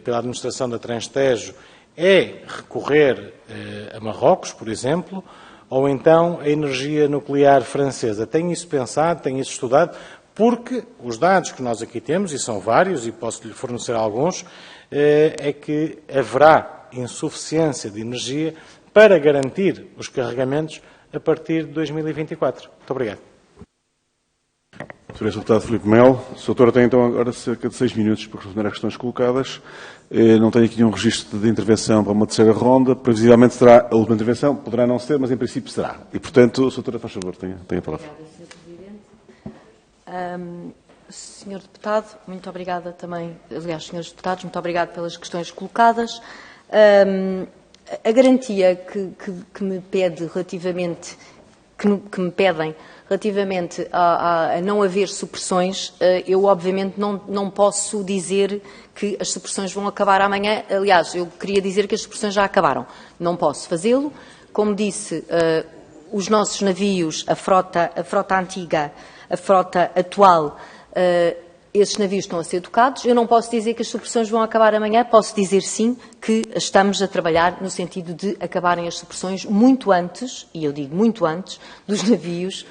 pela administração da Transtejo é recorrer a Marrocos, por exemplo, ou então a energia nuclear francesa? Tem isso pensado, tem isso estudado? Porque os dados que nós aqui temos, e são vários, e posso-lhe fornecer alguns, é que haverá insuficiência de energia para garantir os carregamentos a partir de 2024. Muito obrigado. Sr. Deputado Filipe Melo, a Soutora tem então agora cerca de 6 minutos para responder às questões colocadas. Não tenho aqui nenhum registro de intervenção para uma terceira ronda. Previsivelmente será a última intervenção, poderá não ser, mas em princípio será. E, portanto, a Soutora, faz favor, tem a palavra. Obrigada, Sr. Presidente. Sr. Deputado, muito obrigada também, aliás, Srs. Deputados, muito obrigada pelas questões colocadas. A garantia que me pede relativamente, que me pedem relativamente a não haver supressões, eu obviamente não posso dizer que as supressões vão acabar amanhã. Aliás, eu queria dizer que as supressões já acabaram. Não posso fazê-lo. Como disse, os nossos navios, a frota antiga, a frota atual, esses navios estão a ser tocados. Eu não posso dizer que as supressões vão acabar amanhã, posso dizer sim que estamos a trabalhar no sentido de acabarem as supressões muito antes, e eu digo muito antes, dos navios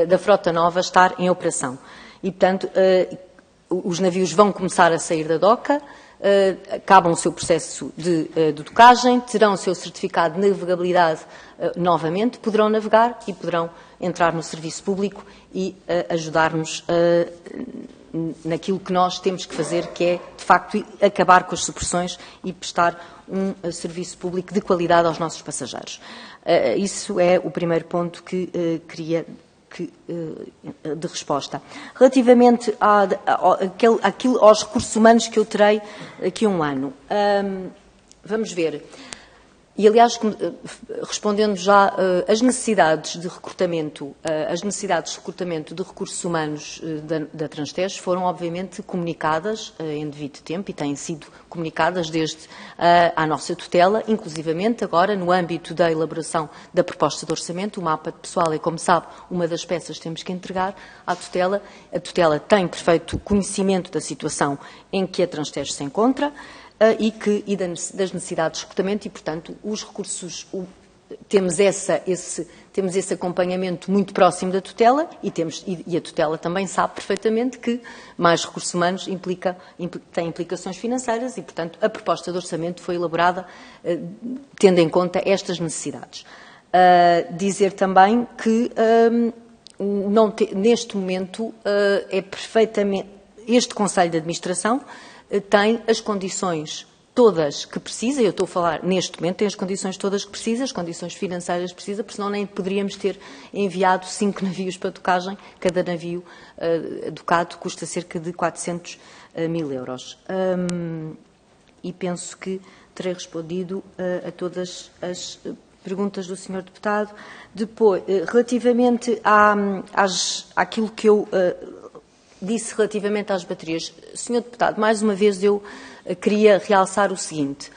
da frota nova estar em operação. E, portanto, os navios vão começar a sair da doca, acabam o seu processo de tocagem, terão o seu certificado de navegabilidade novamente, poderão navegar e poderão entrar no serviço público e ajudar-nos naquilo que nós temos que fazer, que é, de facto, acabar com as supressões e prestar um serviço público de qualidade aos nossos passageiros. Isso é o primeiro ponto que queria de resposta. Relativamente aos recursos humanos que eu terei daqui a um ano, vamos ver. E, aliás, respondendo já, as necessidades de recrutamento de recursos humanos da Transtejo foram, obviamente, comunicadas em devido tempo e têm sido comunicadas desde à nossa tutela, inclusivamente agora, no âmbito da elaboração da proposta de orçamento, o mapa de pessoal é, como sabe, uma das peças que temos que entregar à tutela. A tutela tem perfeito conhecimento da situação em que a Transtejo se encontra, e das necessidades de recrutamento e, portanto, os recursos, temos esse acompanhamento muito próximo da tutela e a tutela também sabe perfeitamente que mais recursos humanos tem implicações financeiras e, portanto, a proposta de orçamento foi elaborada tendo em conta estas necessidades. Dizer também que neste momento é perfeitamente este Conselho de Administração tem as condições todas que precisa, eu estou a falar neste momento, tem as condições todas que precisa, as condições financeiras que precisa, porque senão nem poderíamos ter enviado 5 navios para tocagem, cada navio docado custa cerca de 400 mil euros. E penso que terei respondido a todas as perguntas do Sr. Deputado. Depois, relativamente àquilo que eu disse relativamente às baterias. Sr. Deputado, mais uma vez eu queria realçar o seguinte.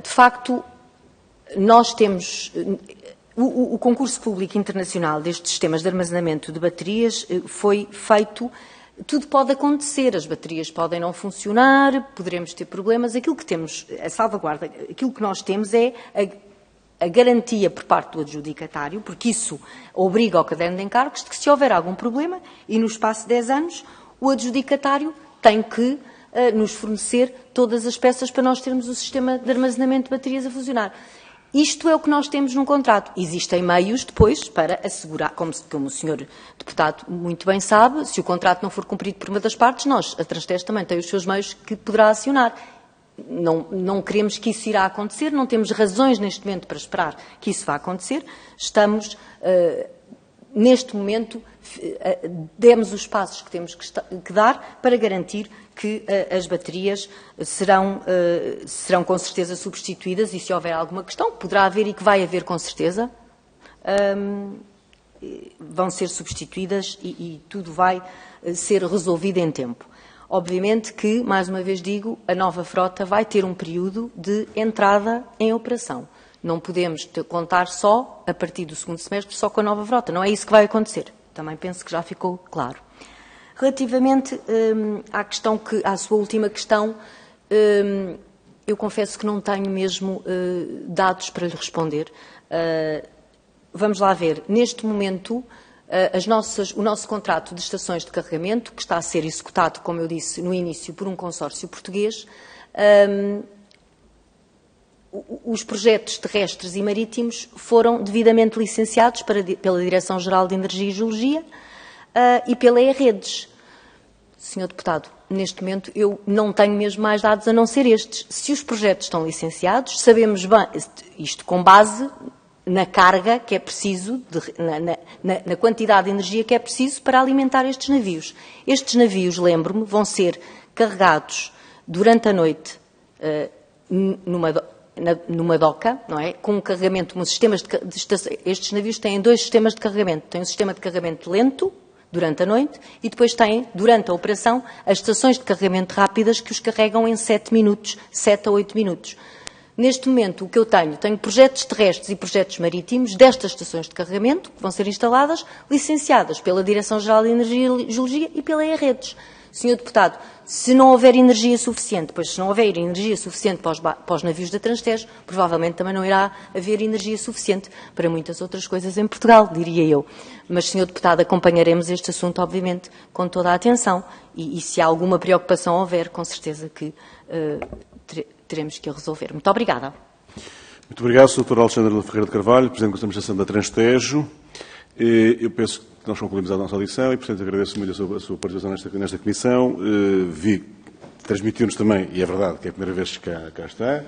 De facto, nós temos... O concurso público internacional destes sistemas de armazenamento de baterias foi feito... Tudo pode acontecer, as baterias podem não funcionar, poderemos ter problemas. Aquilo que temos, a salvaguarda, aquilo que nós temos é a garantia por parte do adjudicatário, porque isso obriga ao caderno de encargos, de que se houver algum problema, e no espaço de 10 anos, o adjudicatário tem que nos fornecer todas as peças para nós termos o sistema de armazenamento de baterias a funcionar. Isto é o que nós temos num contrato. Existem meios depois para assegurar, como o Sr. Deputado muito bem sabe, se o contrato não for cumprido por uma das partes, a Transtez também tem os seus meios que poderá acionar. Não queremos que isso irá acontecer, não temos razões neste momento para esperar que isso vá acontecer. Estamos, neste momento, demos os passos que temos que dar para garantir que as baterias serão com certeza substituídas e se houver alguma questão, poderá haver e que vai haver com certeza, vão ser substituídas e tudo vai ser resolvido em tempo. Obviamente que, mais uma vez digo, a nova frota vai ter um período de entrada em operação. Não podemos contar só, a partir do segundo semestre, só com a nova frota. Não é isso que vai acontecer. Também penso que já ficou claro. Relativamente à sua última questão, eu confesso que não tenho mesmo dados para lhe responder. Vamos lá ver. Neste momento, o nosso contrato de estações de carregamento, que está a ser executado, como eu disse no início, por um consórcio português, os projetos terrestres e marítimos foram devidamente licenciados pela Direção-Geral de Energia e Geologia e pela E-Redes. Sr. Deputado, neste momento eu não tenho mesmo mais dados a não ser estes. Se os projetos estão licenciados, sabemos bem, isto com base na carga que é preciso, na quantidade de energia que é preciso para alimentar estes navios. Estes navios, lembro-me, vão ser carregados durante a noite numa doca, não é? Com um carregamento, estes navios têm 2 sistemas de carregamento. Tem um sistema de carregamento lento, durante a noite, e depois têm, durante a operação, as estações de carregamento rápidas que os carregam em 7 minutos, 7 a 8 minutos. Neste momento, o que eu tenho projetos terrestres e projetos marítimos destas estações de carregamento, que vão ser instaladas, licenciadas pela Direção-Geral de Energia e Geologia e pela E-Redes. Sr. Deputado, se não houver energia suficiente, pois se não houver energia suficiente para os navios da Transtez, provavelmente também não irá haver energia suficiente para muitas outras coisas em Portugal, diria eu. Mas, Sr. Deputado, acompanharemos este assunto, obviamente, com toda a atenção e se há alguma preocupação houver, com certeza que teremos que a resolver. Muito obrigada. Muito obrigado, Sr. Dr. Alexandre Ferreira de Carvalho, Presidente da Administração da Transtejo. Eu penso que nós concluímos a nossa audição e, portanto, agradeço muito a sua participação nesta comissão. Transmitiu-nos também, e é verdade que é a primeira vez que cá está,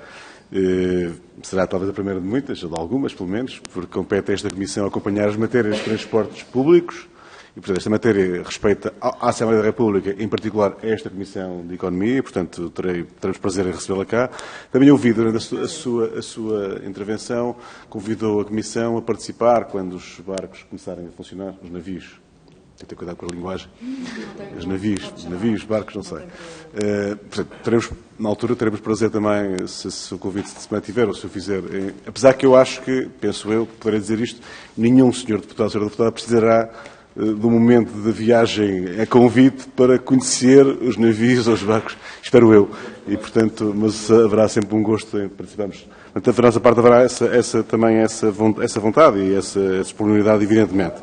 será talvez a primeira de muitas, ou de algumas, pelo menos, porque compete a esta comissão acompanhar as matérias de transportes públicos e, portanto, esta matéria respeita à Assembleia da República, em particular a esta Comissão de Economia, e, portanto, teremos prazer em recebê-la cá. Também ouvi, durante a sua intervenção, convidou a Comissão a participar quando os barcos começarem a funcionar, os navios. Tem que ter cuidado com a linguagem. Os navios, barcos, não sei. Portanto, na altura, teremos prazer também, se o convite se mantiver, ou se o fizer. Apesar que eu acho que, penso eu, poderei dizer isto, nenhum senhor deputado ou senhora deputada precisará do momento da viagem a convite para conhecer os navios ou os barcos, espero eu. E, portanto, mas haverá sempre um gosto em participarmos. Portanto, da nossa parte haverá também essa vontade e essa disponibilidade, evidentemente.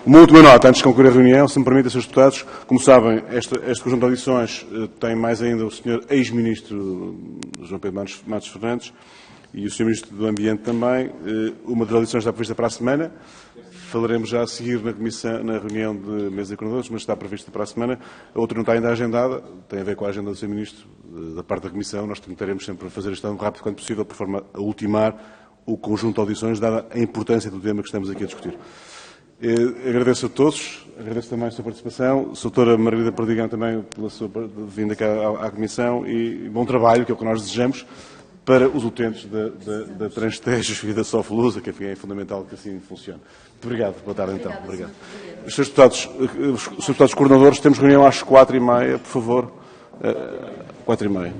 Uma última nota, antes de concluir a reunião, se me permitem, Srs. Deputados, como sabem, este conjunto de audições tem mais ainda o Sr. Ex-Ministro João Pedro Matos Fernandes e o Sr. Ministro do Ambiente também. Uma das audições está prevista para a semana. Falaremos já a seguir na reunião de mesa de coordenadores, mas está prevista para a semana. A outra não está ainda agendada, tem a ver com a agenda do Sr. Ministro, da parte da Comissão. Nós tentaremos sempre fazer isto tão rápido quanto possível, por forma a ultimar o conjunto de audições, dada a importância do tema que estamos aqui a discutir. Agradeço a todos, agradeço também a sua participação, a Sra. Margarida Perdigão também pela sua vinda cá à Comissão e bom trabalho, que é o que nós desejamos, para os utentes da Transtejo e da Soflusa, que enfim, é fundamental que assim funcione. Muito obrigado. Boa tarde, então. Obrigado. Os Srs. Deputados coordenadores, temos reunião às 4h30, por favor. 4h30.